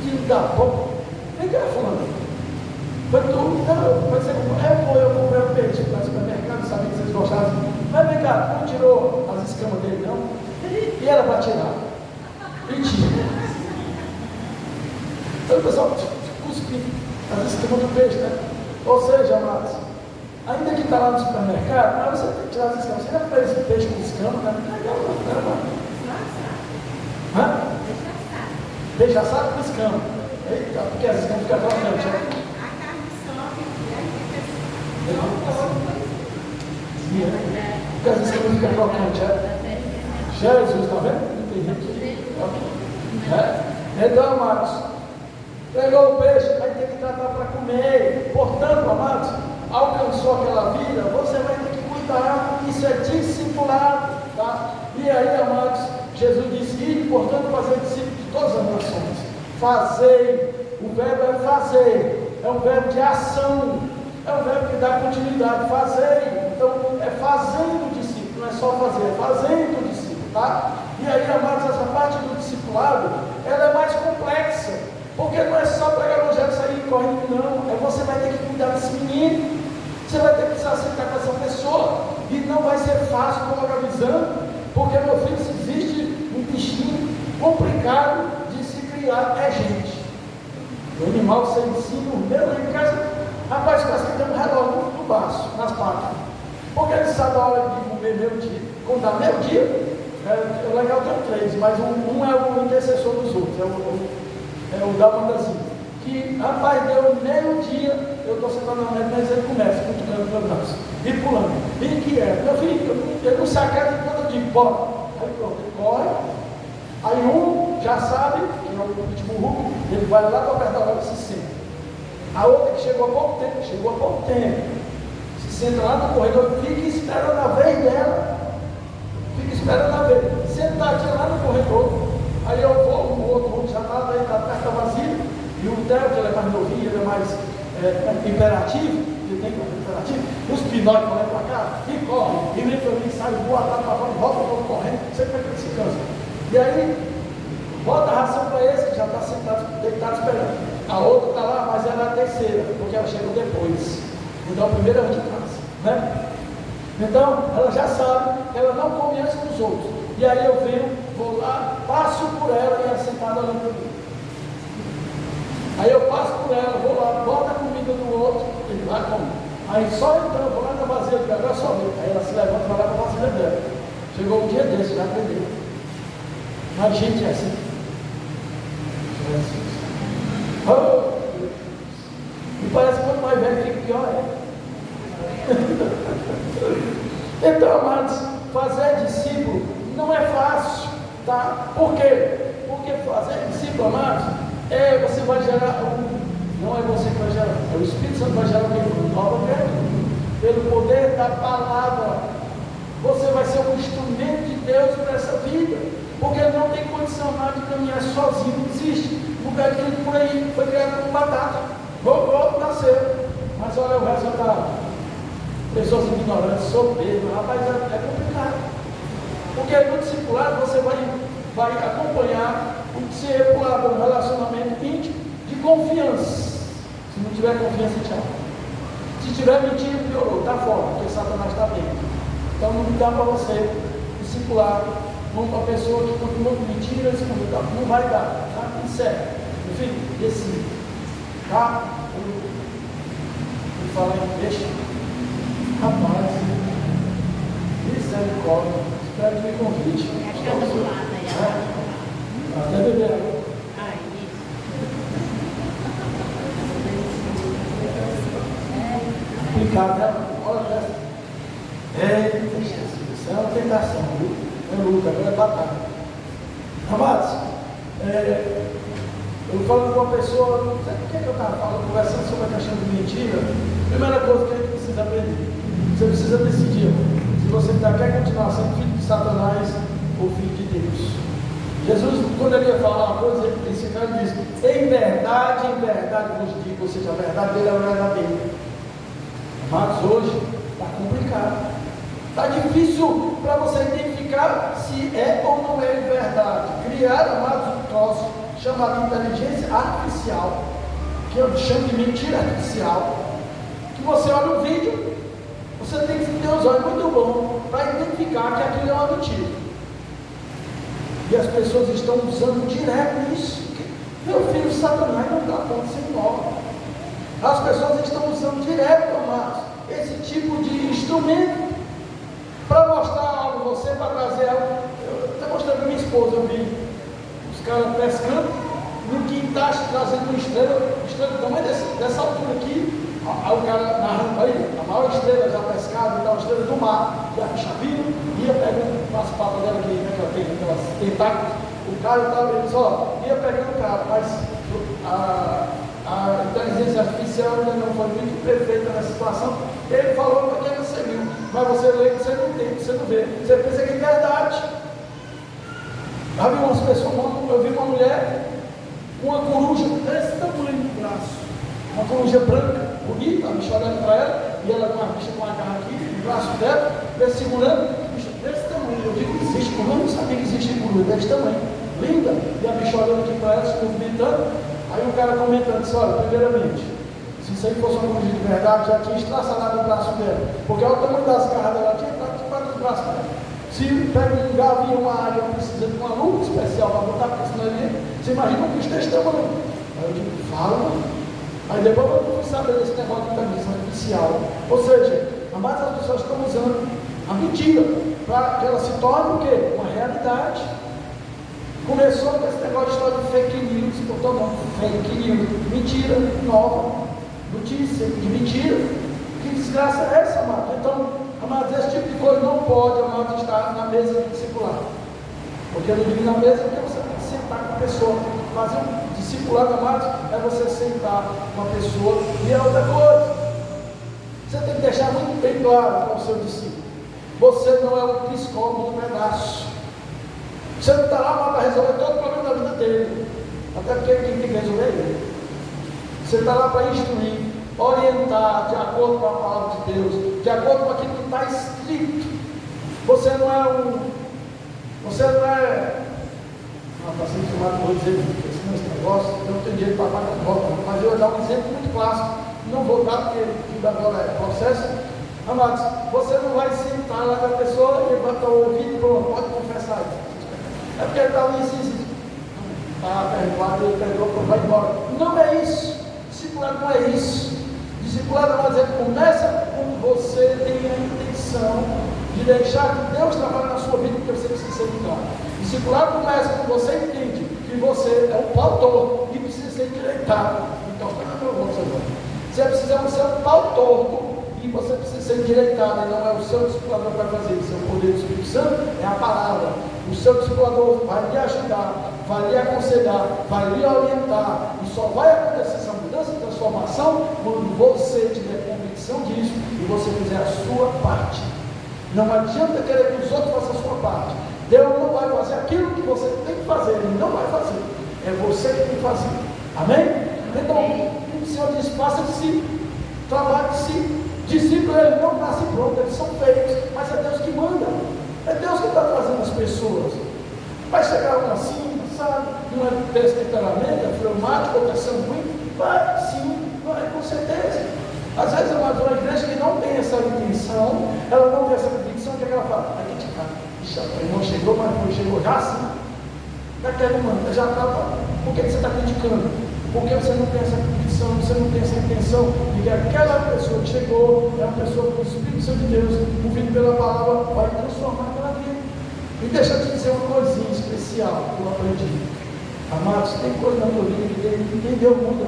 tiro da boca. Vem cá, fulano. Foi tu? Não, mas você comprou, eu comprei o peixe no supermercado, sabia que vocês gostavam. Mas vem cá, não tirou as escamas dele, não? E era para tirar. E tira. Então o pessoal cuspiu as escamas do peixe, né? Ou seja, amados, ainda que está lá no supermercado, mas você tem que tirar as escamas. Você já fez esse peixe com escama, né? Hã? Peixe assado com escama. Eita, porque as escamas ficam crocantes, né? A carne sobe e aí porque as escamas ficam crocantes, né? Jesus, está vendo? Não tem gente. Então, amados, pegou o peixe, vai ter que tratar para comer. Portanto, amados, alcançou aquela vida, você vai ter que cuidar. Isso é discipulado, tá? E aí, amados, Jesus disse: e, portanto, fazer discípulos de todas as nações. Fazer, o verbo é fazer, é um verbo de ação, é um verbo que dá continuidade. Fazer, então é fazendo o discípulo, não é só fazer, é fazendo o discípulo, tá? E aí, amados, essa parte do discipulado, ela é mais complexa. Porque não é só pregar o evangelho e sair correndo, não. É você vai ter que cuidar desse menino. Você vai ter que se aceitar com essa pessoa. E não vai ser fácil, como eu estou avisando. Porque, meu filho, se existe um bichinho complicado de se criar, é gente. O animal você ensina, o meu lá em casa, rapaz, parece que tem um relógio no baço, nas patas. Porque ele sabe a hora de comer meio-dia. Quando dá meio-dia, é legal ter 3, mas um é o intercessor dos outros. É o da bandazinha, que rapaz, deu meio-dia, eu estou sentado na mesa, mas ele começa cutucando meu braço, e pulando, e que é, meu filho, eu não saquei quando eu digo, bora, aí pronto, ele corre, aí um já sabe, que é o último Hulk, ele vai lá para perto da hora e se senta. A outra que chegou há pouco tempo, se senta lá no corredor, fica esperando a vez dela, sentadinha lá no corredor. Aí eu vou, o outro já está perto da vasilha, e o Theo, que ele é mais novinho, ele é mais imperativo, ele tem que ser imperativo, os pinóquicos vão para cá, e corre, e vem para mim, sai, voa lá para fora, volta, volta correndo, sempre é que ele se cansa. E aí, bota a ração para esse, que já está sentado, deitado esperando. A outra está lá, mas ela é a terceira, porque ela chegou depois. Então a primeira é de casa, né? Então, ela já sabe que ela não come antes dos outros. E aí eu venho, vou lá, passo por ela e ela sentada olhando para mim. Aí eu passo por ela, vou lá, boto a comida do outro, ele vai comer. Aí só então eu vou lá na vasilha dela, agora só ver. Aí ela se levanta e vai lá para a vasilha dela. Chegou um dia desse, já aprendeu. Mas gente é assim. Oh, e parece que quanto mais velho fica pior, Então, amados, fazer discípulo não é fácil, tá? Por quê? Porque fazer discípulo, amados, Você vai gerar, não é você que vai gerar, é o Espírito Santo que vai gerar uma nova criatura. Pelo poder da palavra, você vai ser um instrumento de Deus para essa vida, porque não tem condição mais de caminhar sozinho, não existe. O lugar que por aí foi criado com batata, nasceu, mas olha o resultado. Pessoas ignorantes, soberbas, rapaz, é complicado. Porque no discipulado você vai acompanhar o discipulado, um relacionamento íntimo de confiança. Se não tiver confiança, tchau. Se tiver mentira, piorou, está fora, porque Satanás está dentro. Então não dá para você discipular uma pessoa que continua com mentiras, não vai dar, tá? Encerra. Enfim, decide. Tá? Vou falar em peixe. Rapaz, misericórdia, espero que me convite. Até beber água. Complicado, né? Olha essa. Isso é uma tentação, viu? É luta, agora é batalha. Amados, eu falo com uma pessoa, não sei por que eu estava falando, conversando sobre a questão de mentira. Primeira coisa que a gente precisa aprender. Você precisa decidir se você quer continuar sendo filho de Satanás ou filho de Deus. Jesus, quando ele ia falar uma coisa, ele diz: em verdade vos digo, ou seja, a verdade dele é a verdadeira. Mas hoje está complicado. Está difícil para você identificar se é ou não é verdade. Criaram, amados, um troço chamado inteligência artificial, que eu chamo de mentira artificial, que você olha o vídeo, você tem que ter os olhos muito bons para identificar que aquilo é uma mentira. E as pessoas estão usando direto isso. Meu filho, Satanás não dá conta de ser nova. As pessoas estão usando direto, amados, esse tipo de instrumento para mostrar algo a você, para trazer algo. Eu estou mostrando a minha esposa, eu vi os caras pescando no quintal, trazendo uma estrela do tamanho dessa altura aqui. Aí o cara narrando aí, a maior estrela já pescada, a estrela do mar, e a bicha vindo, ia pegando as patas dela aqui, né, que ela tem aquelas tentáculos. O cara estava vendo só, ia pegando o cara, mas a inteligência artificial ainda não foi muito perfeita nessa situação. Ele falou para quem você viu, mas você lê, você não entende, você não vê, você pensa que é verdade. Já vi umas pessoas, eu vi uma mulher com uma coruja desse tamanho no braço, uma coruja branca, bonita, a bicha olhando para ela, e ela com a bicha com a garra aqui, no braço dela, ele segurando, a bicha desse tamanho. Eu digo: existe coruja? Eu não sabia que existe coruja desse tamanho, linda, e a bicha olhando aqui para ela, se movimentando. Aí o cara comentando, disse: olha, primeiramente, se isso aí fosse uma coruja de verdade, já tinha estraçalhado o braço dela, porque olha o tamanho das garras dela, tinha quatro braços dela. Se pega um gavião, uma área, precisa de uma luva especial para botar, porque senão ele, você imagina um bicho desse tamanho. Aí eu digo: fala, mano. Aí depois eu fui saber desse negócio de inteligência artificial. Ou seja, a maioria das pessoas estão usando a mentira para que ela se torne o quê? Uma realidade. Começou com esse negócio de história de fake news, botou não, fake news, mentira nova, notícia de mentira. Que desgraça é essa, amado? Então, amado, esse tipo de coisa não pode, amado, estar na mesa do discipulado. Porque eu não digo na mesa, porque você tem que sentar com a pessoa. Fazer um discipulado, amado, é você sentar com a pessoa. E é outra coisa, você tem que deixar muito bem claro para o seu discípulo: você não é um psicólogo do pedaço. Você não está lá para resolver todo o problema da vida dele, até porque quem tem que resolver é ele. Você está lá para instruir, orientar de acordo com a palavra de Deus, de acordo com aquilo que está escrito. Você não é está sendo filmado, vou dizer, esse negócio, eu não tenho dinheiro para pagar a volta, mas eu vou dar um exemplo muito clássico, não vou dar porque tudo agora é processo. Amados, você não vai sentar lá com a pessoa e levantar o ouvido e pronto, pode confessar isso. É porque ele está ali assim, está perdoado, ele perdoou, vai embora. Não é isso. Discipulado não é isso. Discipulado vai dizer: começa quando você tem a intenção de deixar que Deus trabalhe na sua vida, porque você precisa ser claro. Discipulado começa quando você entende que você é um pautor e precisa ser endireitado. Então, você precisa ser um pautor e você precisa ser endireitado, e não é o seu discipulador que vai fazer isso, é o poder do Espírito Santo, é a palavra. O seu discipulador vai lhe ajudar, vai lhe aconselhar, vai lhe orientar, e só vai acontecer essa mudança e transformação quando você tiver convicção disso e você fizer a sua parte. Não adianta querer que os outros façam a sua parte. Deus não vai fazer aquilo que você tem que fazer, Ele não vai fazer, é você que tem que fazer. Amém? Então, o Senhor diz: faça de si, trabalhe de si. Discípulos, eles não nascem prontos, eles são feitos, mas é Deus que manda, é Deus que está trazendo as pessoas. Vai chegar um assim, sabe? Não é desse temperamento, é fleumático, ou é sanguíneo? Vai, sim, vai, com certeza. Às vezes, uma igreja que não tem essa intenção, ela não tem essa convicção, que ela fala: aqui de cá, não chegou, mas não chegou já assim. Já quero, mano, já estava. Por que você está criticando? Porque você não tem essa convicção, você não tem essa intenção de que aquela pessoa que chegou é uma pessoa que o Espírito Santo de Deus, ouvindo pela palavra, vai transformar aquela vida. E deixa eu te dizer uma coisinha especial que eu aprendi. Amados, tem coisa na tua vida que ninguém Deus muda.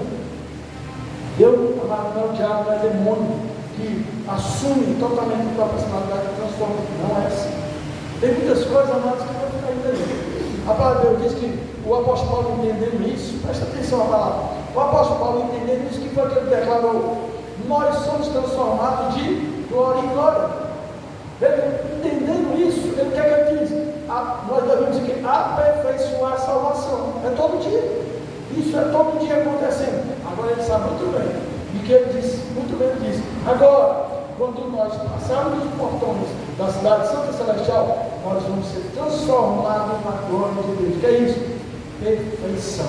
Deus, amado, não é o diabo, não é demônio que assume totalmente a tua personalidade e transforma. Não é assim. Tem muitas coisas, amados, que vão ficar aí. A palavra de Deus diz que o apóstolo Paulo, entendendo isso, presta atenção à palavra, o apóstolo Paulo, entendendo isso, que foi que ele declarou: nós somos transformados de glória em glória. Ele, entendendo isso, ele quer que ele diz: nós devemos aqui aperfeiçoar a salvação. É todo dia, isso é todo dia acontecendo. Agora ele sabe muito bem, e que ele disse, muito bem ele disse: agora, quando nós passarmos os portões da cidade santa celestial, nós vamos ser transformados na glória de Deus. O que é isso? Perfeição.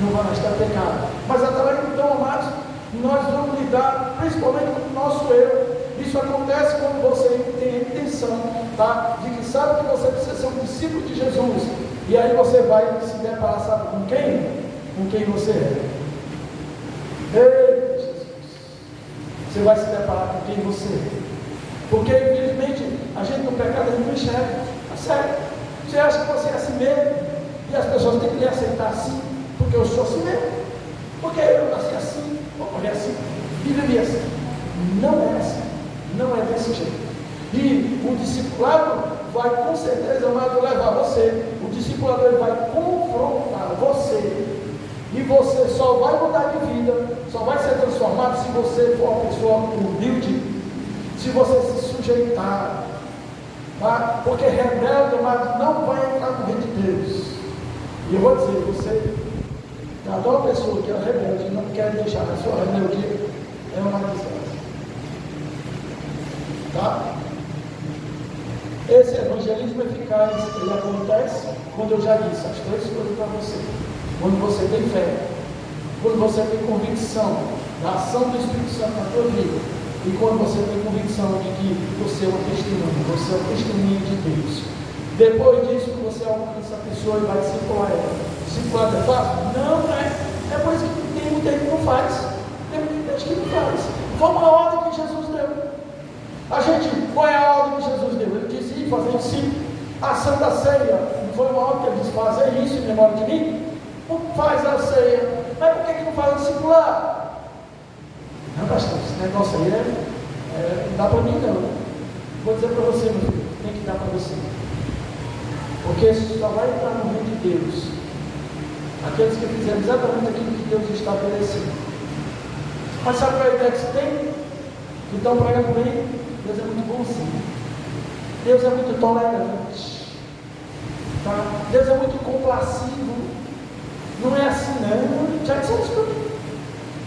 Não vai mais ter pecado. Mas através do então, amados, nós vamos lidar principalmente com o nosso erro. Isso acontece quando você tem a intenção, tá? De que sabe que você precisa ser um discípulo de Jesus. E aí você vai se deparar, sabe com quem? Com quem você é. Ei, Jesus. Você vai se deparar com quem você é. Porque, infelizmente, a gente no pecado a gente não enxerga. Tá certo? Você acha que você é assim mesmo? E as pessoas têm que lhe aceitar assim, porque eu sou assim mesmo. Porque eu nasci assim, vou morrer assim, e vivi assim. Não é assim. Não é desse jeito. E o discipulado vai com certeza, amado, levar você. O discipulado ele vai confrontar você. E você só vai mudar de vida, só vai ser transformado se você for uma pessoa humilde. Se você se sujeitar, tá? Porque rebelde, amado, não vai entrar no reino de Deus. E eu vou dizer, você tratar uma pessoa que é rebelde e não quer deixar a sua rebeldia, é uma desgraça. Tá? Esse evangelismo eficaz, ele acontece quando eu já disse as três coisas para você. Quando você tem fé, quando você tem convicção da ação do Espírito Santo na tua vida, e quando você tem convicção de que você é uma testemunha, você é uma testemunha de Deus. Depois disso, você alcança a pessoa e vai discipular ela. Discipular é fácil? Não, não é. É por isso que tem muita gente que não faz. Tem muita gente que não faz. Foi uma ordem que Jesus deu. A gente, qual é a ordem que Jesus deu? Ele disse: ir fazer discípulo. A Santa Ceia, não foi uma ordem que ele disse: fazer isso em memória de mim? Faz a ceia. Mas por que não faz o discipular? Não, pastor, esse negócio aí não dá para mim não. Vou dizer para você, meu filho, tem que dar para você. Porque só vai entrar no reino de Deus aqueles que fizeram exatamente aquilo que Deus estabeleceu. Mas sabe qual é a ideia que você tem? Que estão pregando bem? Deus é muito bonzinho. Deus é muito tolerante. Tá? Deus é muito complacivo. Não é assim não. Já disse isso para mim.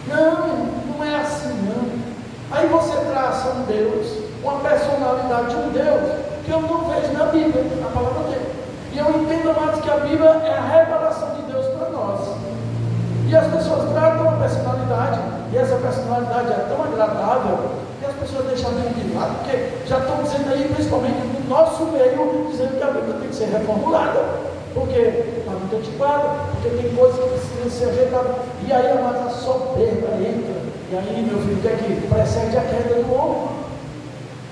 Não é assim não. Aí você traça um Deus, uma personalidade de um Deus que eu não vejo na Bíblia, na palavra dele. E eu entendo, amados, que a Bíblia é a revelação de Deus para nós. E as pessoas tratam a personalidade, e essa personalidade é tão agradável, que as pessoas deixam a Bíblia de lado, porque já estão dizendo aí, principalmente no nosso meio, dizendo que a Bíblia tem que ser reformulada, porque está muito antiquada, porque tem coisas que precisam ser ajeitadas. E aí, amados, a soberba entra. E aí, meu filho, o que é que precede a queda do homem?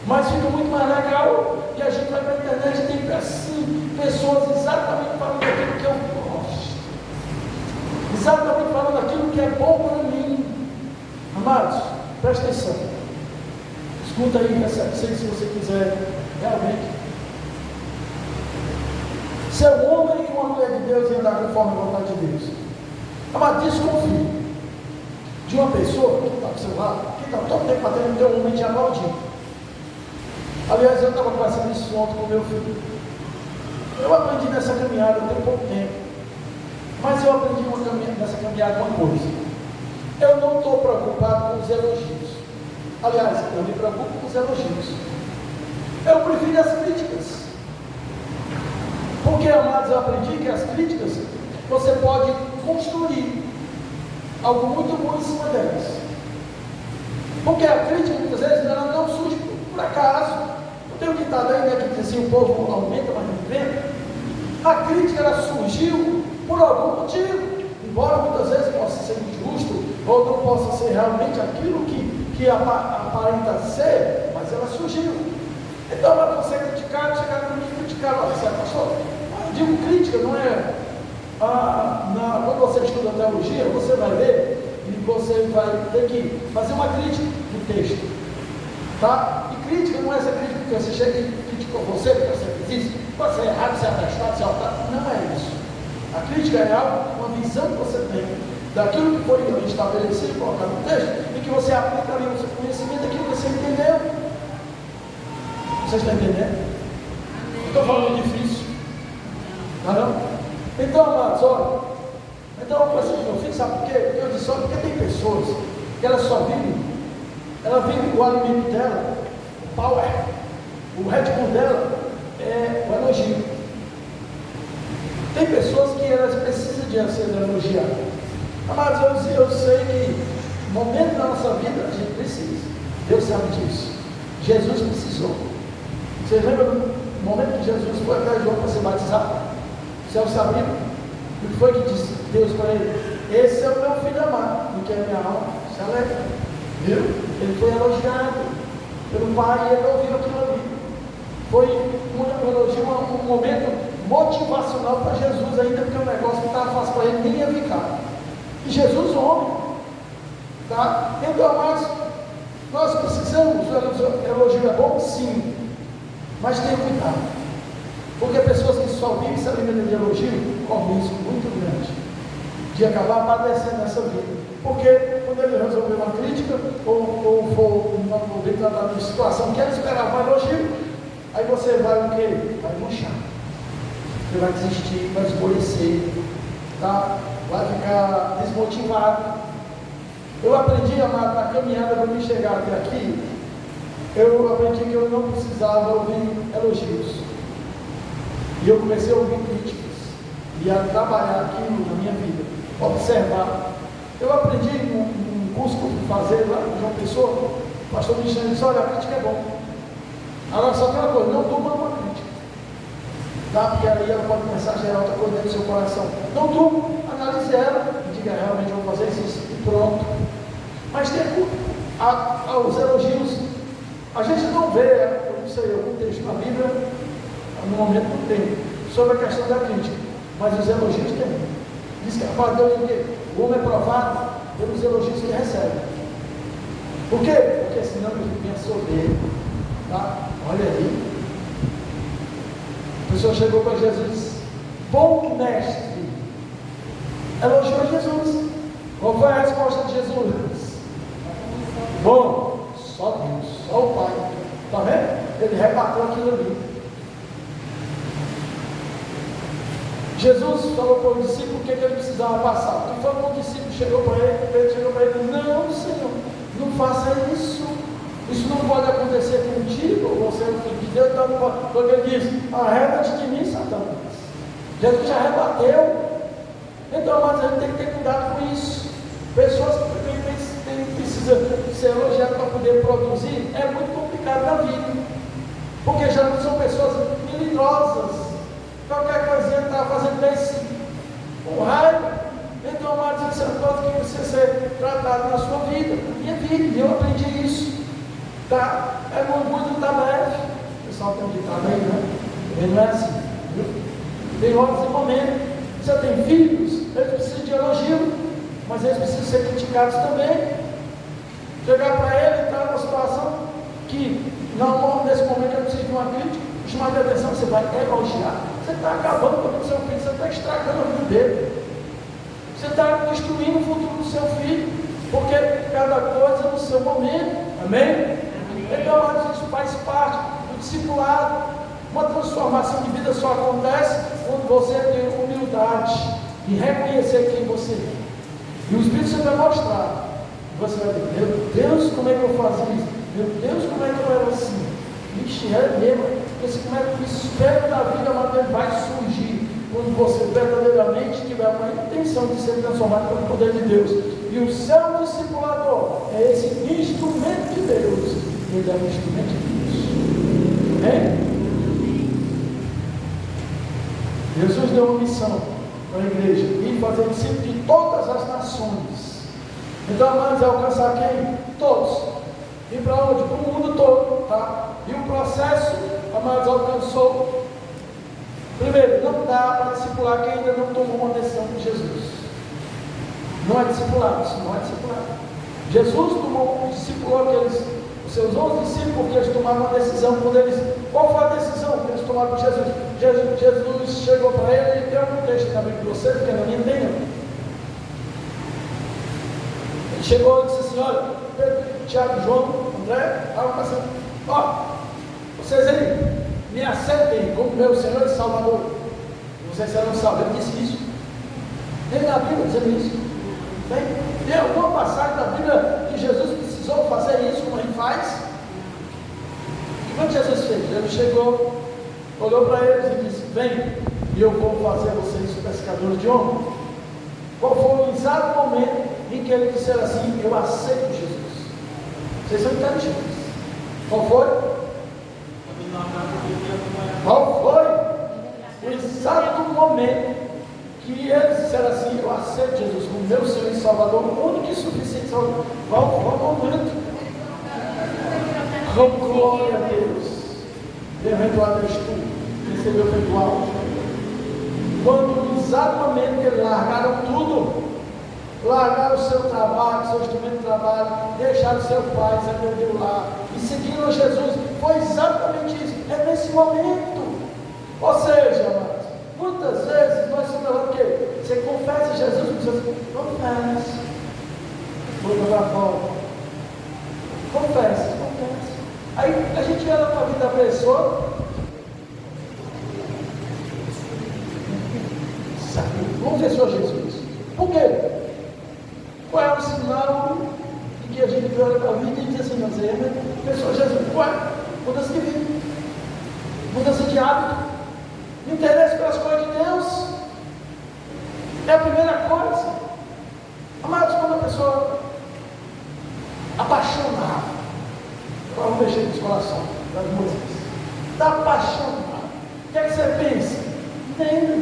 Mas fica muito mais legal, e a gente vai para a internet e tem assim, pessoas exatamente falando aquilo que eu gosto, exatamente falando aquilo que é bom para mim. Amados, presta atenção, escuta aí, recebe se você quiser realmente. Ser um homem e uma mulher de Deus e andar conforme a vontade de Deus? Mas desconfie de uma pessoa que está do seu lado, que está todo tempo batendo no teu ombro e te aplaudindo. Aliás, eu estava conversando isso ontem com meu filho. Eu aprendi nessa caminhada tem pouco tempo, mas eu aprendi nessa caminhada uma coisa: eu não estou preocupado com os elogios. Aliás, eu me preocupo com os elogios. Eu prefiro as críticas. Porque, amados, eu aprendi que as críticas você pode construir algo muito bom em cima delas. Porque a crítica, muitas vezes, ela não surge por acaso. Eu tenho um ditado aí, né, que diz assim: o povo aumenta, mas não inventa. A crítica, ela surgiu por algum motivo, embora muitas vezes possa ser injusto, ou não possa ser realmente aquilo que aparenta ser, mas ela surgiu. Então, para você criticar, chegar no mim e criticar, você pastor, eu digo crítica, não é... quando você estuda teologia, você vai ver e você vai ter que fazer uma crítica do texto, tá? E crítica não é essa crítica que você chega e critica você, porque você fez isso, você é errado, você é atestado, você é otário. Não é isso. A crítica é algo, uma visão que você tem daquilo que foi estabelecido, colocado no texto, e que você aplica ali no seu conhecimento, daquilo que você entendeu. Vocês estão entendendo? Estou falando difícil. Não? Então, amados, olha. Então, eu conversei com meu filho, sabe por quê? Eu disse: olha, porque tem pessoas que elas só vivem, ela vive o alimento dela, o power, o Red Bull dela é o elogio. Tem pessoas que elas precisam de ser elogiadas. Amados, eu sei que no momento da nossa vida a gente precisa. Deus sabe disso. Jesus precisou. Você lembra do momento que Jesus foi até João para ser batizado? O céu se abriu. O que foi que disse Deus para ele? Esse é o meu filho amado, do que a minha alma se alegra. Viu? Ele foi elogiado pelo Pai e ele ouviu aquilo ali. Foi um elogio, um momento motivacional para Jesus, ainda porque o negócio que estava fácil para ele nem ia ficar. E Jesus, homem, tá? Então, mas nós precisamos, o elogio é bom? Sim, mas tenha cuidado, porque pessoas que só vivem se alimentam de elogio correm um risco muito grande de acabar padecendo nessa vida. Porque quando ele resolveu uma crítica, ou for bem tratado de situação que ele esperava um elogio, aí você vai o quê? Vai murchar. Você vai desistir, vai esmorecer, tá? Vai ficar desmotivado. Eu aprendi, amado, na caminhada para me chegar até aqui, eu aprendi que eu não precisava ouvir elogios. E eu comecei a ouvir críticas e a trabalhar aquilo na minha vida, observar. Eu aprendi num curso que eu fui fazer lá em João Pessoa, o pastor me disse: olha, a crítica é bom. Agora só tem uma coisa, não durma com a crítica. Tá? Porque aí ela pode começar a gerar outra coisa dentro do seu coração. Não durma, analise ela e diga: realmente eu vou fazer isso e pronto. Mas tem os elogios. A gente não vê, eu não sei, algum texto na Bíblia, no momento não tem, sobre a questão da crítica, mas os elogios tem. Diz que a palavra de Deus diz que o homem é provado pelos elogios que recebe. Por quê? Porque senão ele fica soberbo. Tá? Olha aí. A pessoa chegou para Jesus e disse: bom mestre. Elogiou Jesus. Qual foi a resposta de Jesus? Bom, só Deus, só o Pai. Está vendo? Ele rebateu aquilo ali. Jesus falou para o discípulo o que ele precisava passar. E foi quando o discípulo chegou para ele, Pedro chegou para ele: não, Senhor, não faça isso. Isso não pode acontecer contigo, você é o filho de Deus. Então, quando ele diz: arreda-te de mim, Satanás. Jesus já rebateu. Então, mas a gente tem que ter cuidado com isso. Pessoas que precisam ser elogiadas para poder produzir, é muito complicado na vida. Porque geralmente são pessoas melindrosas. Qualquer coisinha está fazendo bem com raiva. Então, amados, isso é uma coisa que precisa ser tratado na sua vida. Minha vida, eu aprendi isso. Tá? É muito da leve. O pessoal tem um ditado aí, né? Ele não é assim. Viu? Tem horas e momentos. Você tem filhos, eles precisam de elogio, mas eles precisam ser criticados também. Chegar para ele, entrar numa situação que, não, nesse momento, eu preciso de uma crítica, chamar de atenção, você vai elogiar. Você está acabando com o seu filho, você está estragando a vida dele. Você está destruindo o futuro do seu filho, porque cada coisa no seu momento. Amém? Então, isso faz parte do discipulado. Uma transformação de vida só acontece quando você tem humildade de reconhecer quem você é. E o Espírito Santo vai mostrar. Você vai dizer, meu Deus, como é que eu fazia isso? Meu Deus, como é que eu era assim? Vixe, é mesmo. Esse como é que o espelho da vida vai surgir quando você verdadeiramente tiver uma intenção de ser transformado pelo poder de Deus. E o seu discipulador é esse instrumento de Deus. Ele é um instrumento de Deus. Amém? Jesus deu uma missão para a igreja, ir fazer discípulos de todas as nações. Então, amados, é alcançar quem? Todos. Ir para onde? Para o mundo todo, tá? E o processo, amados, alcançou. Primeiro, não dá para discipular quem ainda não tomou uma decisão de Jesus. Não é discipulado, isso não é discipulado. Jesus discipulou os seus 11 discípulos, porque eles tomaram uma decisão. Qual foi a decisão que eles tomaram com Jesus? Jesus chegou para ele e deu um texto na Bíblia de vocês, porque na minha tem não. Ele chegou e disse assim: olha, Pedro, Tiago, João, André, estava passando. Ó, vocês aí, me aceitem como meu Senhor e Salvador. Vocês serão salvos. Ele disse isso. Tem na Bíblia dizendo isso. Tem alguma passagem da Bíblia que Jesus precisou fazer isso como ele faz? E o que Jesus fez? Ele chegou, olhou para eles e disse: vem, e eu vou fazer vocês pescadores de homens. Qual foi o exato momento em que ele disse assim: eu aceito Jesus? Vocês são inteligentes. Qual foi? Qual foi o exato momento que eles disseram assim: eu aceito Jesus como meu Senhor e Salvador, único e suficiente Salvador? Qual foi o momento? Com glória a Deus. Bem-aventurado és tu, recebeu feito alto. Quando exatamente eles largaram tudo, largaram o seu trabalho, seu instrumento de trabalho, deixaram seu pai, se aprendeu lá e seguiram Jesus, foi exatamente isso. É nesse momento. Ou seja, amados, muitas vezes nós somos o quê? Você confessa Jesus, você confessa. Vou jogar fora. Confessa. Aí a gente olha para a vida da pessoa, sabe? Vamos ver só Jesus. Por quê? Qual é o sinal de que a gente olha para a vida e diz assim: não sei, mas pessoa Jesus, qual é? Mudança de vida, mudança de hábito, interesse pelas coisas de Deus. É a primeira coisa. Amados, quando a pessoa apaixonada, vamos mexer nos corações das mulheres, está apaixonado, o que é que você pensa? Nela.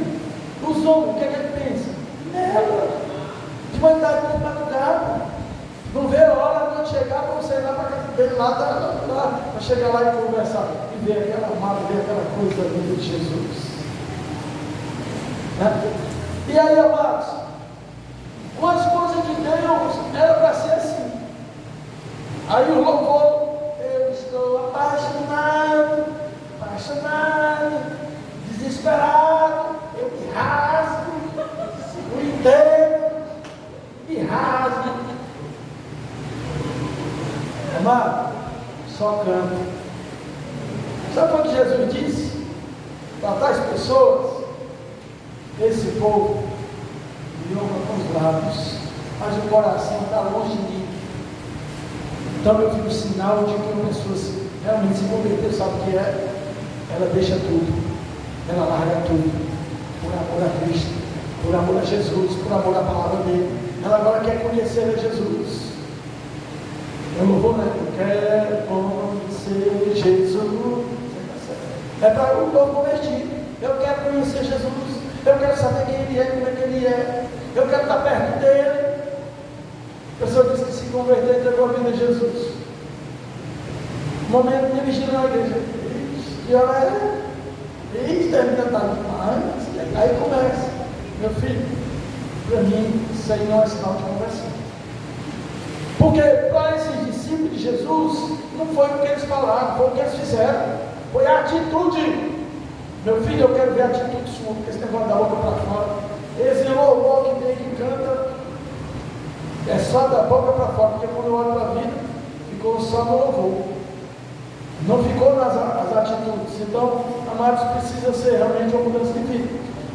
Os homens, o que é que ele pensa? Nela. De mandar de madrugada, não vê a hora de chegar para você ir lá para a casa dele, para chegar lá e conversar, e ver aquela amada, ver aquela coisa da vida de Jesus. Né? E aí, amados, com as coisas de Deus, era para ser assim. Aí o louvor: eu estou apaixonado, desesperado, eu me rasgo, o inteiro, me rasgo. Amado, só canta. Sabe o que Jesus disse? Para tais pessoas, esse povo me honra com os lábios, mas o coração está longe de mim. Então eu fico sinal de que uma pessoa realmente se converteu, sabe o que é? Ela deixa tudo, ela larga tudo, por amor a Cristo, por amor a Jesus, por amor à palavra dele. Ela agora quer conhecer a Jesus. Eu não vou, né? Eu quero conhecer Jesus. É para o novo convertido. Eu quero conhecer Jesus. Eu quero saber quem ele é, como é que ele é. Eu quero estar perto dele. A pessoa disse que se converteu e entregou a vida a Jesus. Momento de vigília na igreja. Que hora é? Deve cantar demais. Aí começa. Meu filho, para mim, isso aí não é sinal de conversão. Porque para esses discípulos de Jesus, não foi o que eles falaram, foi o que eles fizeram. Foi a atitude. Meu filho, eu quero ver a atitude sua, porque esse negócio da boca para fora, esse louvor que tem que canta, é só da boca para fora, porque quando eu olho para a vida, ficou só no louvor, não ficou nas atitudes. Então, amados, precisa ser realmente uma mudança de vida.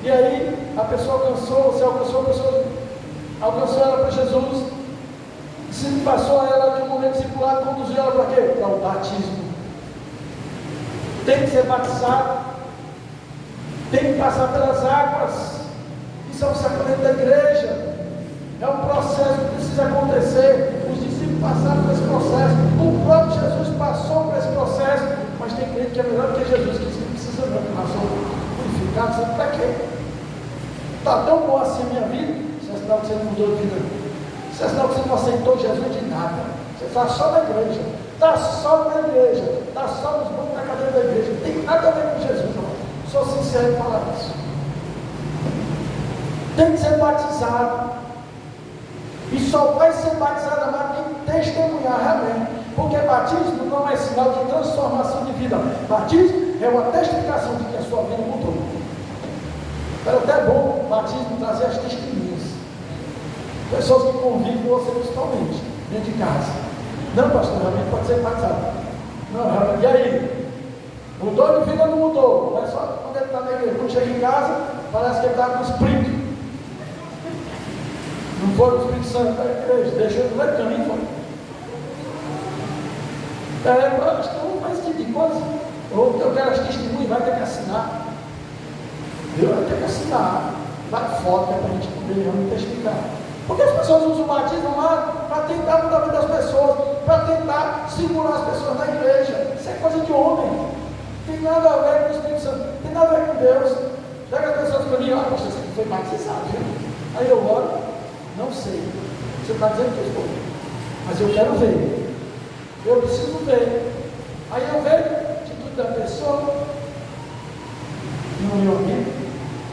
E aí, a pessoa alcançou, você alcançou, a pessoa alcançou ela para Jesus, se passou ela de um momento discipulado, conduziu ela para quê? Para o batismo. Tem que ser batizado, tem que passar pelas águas. Isso é um sacramento da igreja, é um processo que precisa acontecer. Os discípulos passaram por esse processo, o próprio Jesus passou por esse processo, mas tem crente que é melhor que Jesus, que não precisa não, que nós somos purificados. Sabe para quê? Está tão bom assim a minha vida, se é sinal que você não mudou de vida, se é sinal que você não aceitou Jesus de nada, você está só na igreja, está só na igreja, está só nos bancos da cadeira da igreja, não tem nada a ver com Jesus, não. Sou sincero em falar isso. Tem que ser batizado, e só vai ser batizado, amado, quem testemunhar realmente, porque batismo não é sinal de transformação de vida. Batismo é uma testificação de que a sua vida mudou. Era até bom o batismo trazer as testemunhas, pessoas que convivem com você principalmente, dentro de casa. Não, pastor, realmente pode ser batizado. Não, realmente, e aí? Mudou de vida ou não mudou? Não é só quando ele está na igreja. Quando chega em casa, parece que ele está com o Espírito. Não foi o Espírito Santo da igreja, deixou ele no meio do caminho, foi. Acho que não faz esse tipo de coisa. Ou eu quero as testemunhas, vai ter que assinar. Eu vai ter que assinar. Vai foto para a gente poder realmente testificar. Porque as pessoas usam o batismo lá para tentar mudar a vida das pessoas, para tentar segurar as pessoas na igreja. Isso é coisa de homem. Não tem nada a ver com o Espírito Santo, não tem nada a ver com Deus. Já que as pessoas falam, ah, pastor, você foi batizado, viu? Aí eu oro, não sei. Você está dizendo que eu estou, mas eu quero ver. Eu preciso ver. Aí eu vejo a atitude da pessoa, não meu amigo,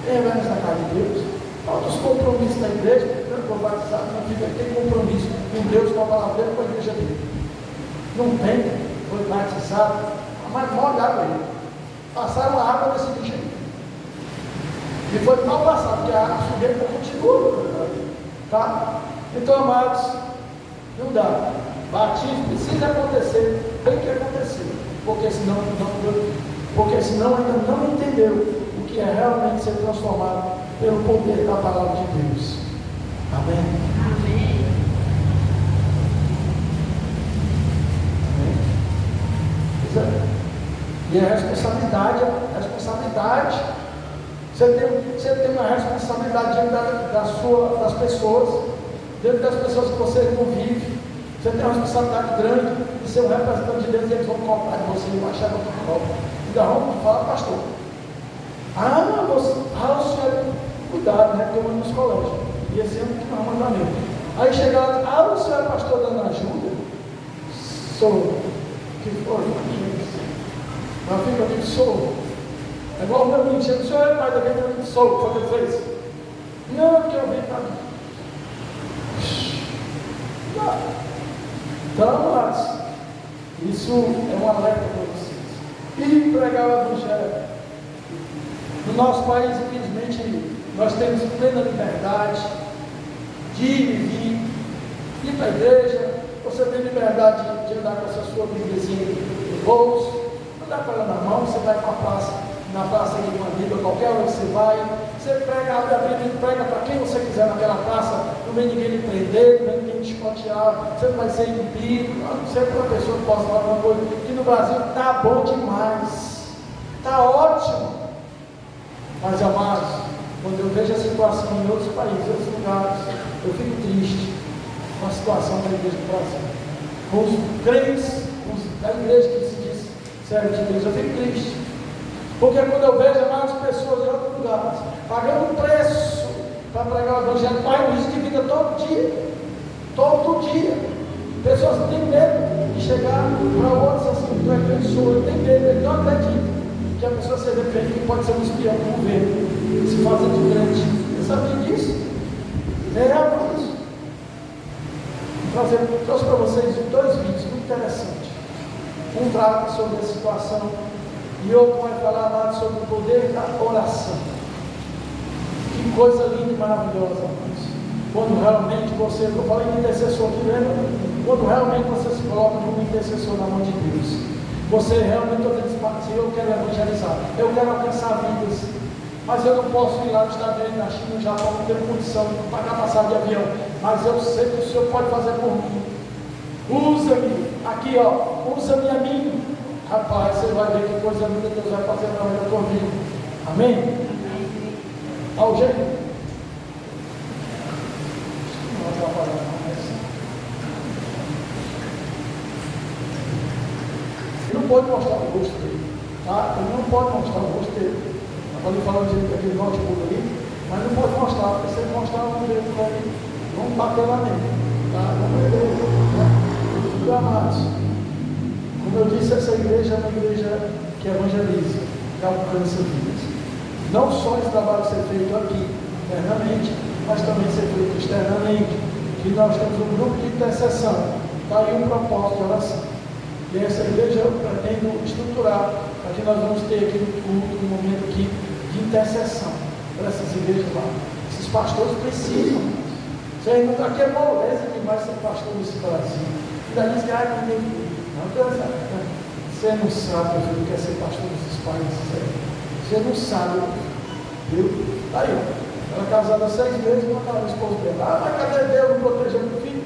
tem reverência na casa de Deus, falta os compromissos da igreja, não vou batizar, não fica, tem compromisso com Deus, com a palavra dele, com a igreja dele. Não tem, foi batizado, mas molhado ele. Passaram a água desse bicho aí. E foi mal passado, porque a sujeira continua. Tá? Então, amados, não dá. Batismo precisa acontecer, tem que acontecer, porque senão ainda não entendeu o que é realmente ser transformado pelo poder da palavra de Deus. Amém? Amém. Amém? E a responsabilidade, você tem uma responsabilidade diante das pessoas, diante das pessoas que você convive. Você tem uma responsabilidade grande de ser um representante de Deus, e eles vão cobrar de você, e vão achar que eu cobro. Então vamos falar, pastor. O senhor, cuidado, né? Porque eu ando nos colégios. E esse ano que não é mandamento. Aí chega lá, o senhor é pastor dando ajuda? Sou. Que foi, gente? Mas fica aqui, sou. É igual o meu menino, chega, o senhor é pai daquele meu menino, sou. O que ele fez? Não, que eu vim para mim. Então, mas isso é um alerta para vocês. E pregar o Evangelho. No nosso país, infelizmente, nós temos plena liberdade de ir e vir, ir para a igreja. Você tem liberdade de andar com essa sua Bíbliazinha no bolso, andar com ela na mão. Você vai para a praça, na praça de uma Bíblia, qualquer hora você vai. Você prega, abre a Bíblia e prega para quem você quiser naquela praça. Não vem ninguém lhe prender, não vem ninguém te chicotear. Você não vai ser impedido. A não ser que uma pessoa possa falar uma coisa. Que no Brasil está bom demais, está ótimo. Mas, amados, quando eu vejo a situação em outros países, em outros lugares, eu fico triste com a situação da igreja do Brasil. Com os crentes, da igreja que se diz serve de Deus, eu fico triste. Porque quando eu vejo, amadas, pessoas em outros lugares, pagando preço para pregar o Evangelho, correm risco de vida todo dia. Pessoas têm medo de chegar para outros assim, tu é crente, eu tenho medo, ele não acredita que a pessoa seja crente, que pode ser um espião do governo, se fazer de crente. Você sabia disso? É, amados. Trouxe para vocês 2 vídeos muito interessantes. Um trata sobre a situação E outro vai falar mais sobre o poder da oração. Que coisa linda e maravilhosa, amados. Quando realmente você, eu falei de intercessor aqui, lembra? Quando realmente você se coloca como intercessor na mão de Deus, você realmente diz, eu quero evangelizar, eu quero alcançar vidas, mas eu não posso ir lá nos Estados Unidos, na China, no Japão, não tenho condição de pagar passagem de avião, mas eu sei que o Senhor pode fazer por mim. Usa-me, aqui ó, usa-me a mim. Rapaz, você vai ver que coisa linda Deus vai fazer na vida da tua vida. Amém? Ao jeito. Ele não pode mostrar o rosto dele, tá? Ele não pode mostrar o rosto dele. Eu falei falando daquele notebook ali, mas não pode mostrar, porque se ele mostrar o rosto dele, vão bater lá dentro, tá? Vamos ver, né? Amados, como eu disse, essa igreja é uma igreja que evangeliza, que alcança vidas. Não só esse trabalho ser feito aqui, internamente, mas também ser feito externamente. Que nós temos um grupo de intercessão, está aí um propósito de oração. E essa igreja eu pretendo estruturar para que nós vamos ter aqui no culto, um momento aqui de intercessão para essas igrejas lá. Esses pastores precisam. Você ainda está aqui, é moleza demais ser pastor nesse Brasil. Ainda diz que não tem que. Não, você não sabe, meu filho, o que é ser pastor nesses países aí. Você não sabe, viu? Está aí, ela é casada há 6 meses, não estava o esposo dela. Mas cadê Deus não protegendo o filho?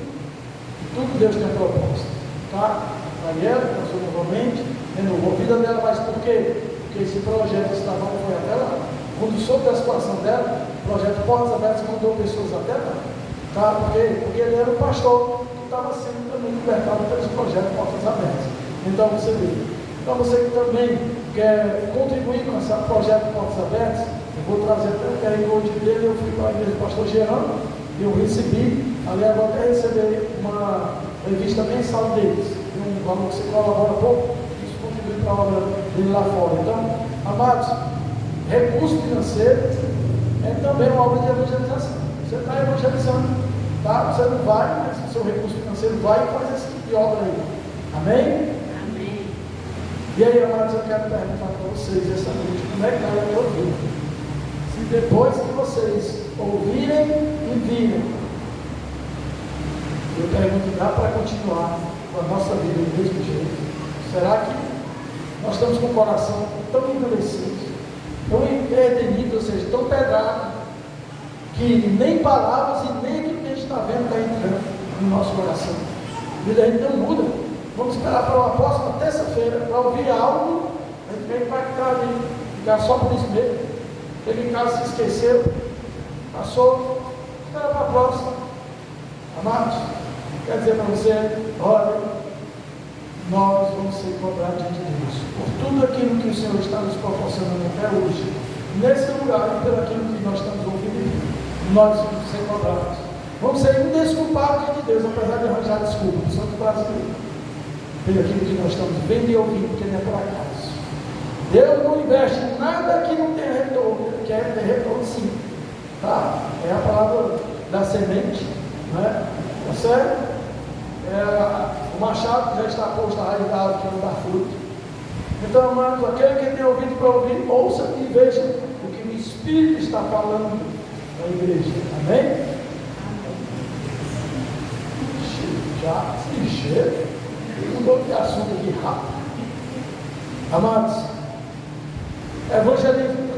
Tudo Deus tem um propósito, tá? Aí ela casou novamente, renovou a vida dela, mas por quê? Porque esse projeto estava foi até lá. Quando soube da situação dela, o projeto Portas Abertas mandou pessoas até lá. Tá? Porque ele era um pastor que estava sendo também libertado pelo projeto Portas Abertas. Então você vê. Então você que também quer contribuir com esse projeto Portas Abertas, eu vou trazer até o QR Code dele. Eu fui para a igreja do pastor Gerando e eu recebi, aliás, vou até receber uma revista mensal deles. Um valor que você colabora pouco, isso contribui para a obra dele lá fora. Então, amados, recurso financeiro é também uma obra de evangelização. Você está evangelizando, tá? Você não vai, mas o seu recurso financeiro vai e faz esse tipo de obra aí. Amém? Amém. E aí, amados, eu quero perguntar para vocês essa noite, como é que está a minha vida? Se depois que vocês ouvirem e virem, eu pergunto, dá para continuar com a nossa vida do mesmo jeito? Será que nós estamos com o coração tão endurecido, tão empedernido, ou seja, tão pedrado, que nem palavras e nem aquilo que a gente está vendo está entrando no nosso coração? A vida a gente não muda. Vamos esperar para uma próxima terça-feira para ouvir algo, a gente vem impactar ali, ficar só por isso mesmo. Teve em casa, se esqueceu, passou, espera para a próxima. Amados, quer dizer para você, olha, nós vamos ser cobrados diante de Deus por tudo aquilo que o Senhor está nos proporcionando até hoje, nesse lugar, e por aquilo que nós estamos ouvindo, nós vamos ser cobrados. Vamos ser indesculpados diante de Deus, apesar de arranjar desculpa, principalmente brasileiro, pelo aquilo que nós estamos vendo e ouvindo, porque não é por acaso. Deus não investe em nada que não tenha retorno, Ele quer ter retorno sim. Tá? É a palavra da semente, né? Tá certo? O machado já está posto a raiz da árvore que não dá fruto. Então, amados, aquele que tem ouvido para ouvir, ouça e veja o que o Espírito está falando na igreja. Amém? Já ligeiro. Mudou de assunto aqui rápido. Amados, evangelismo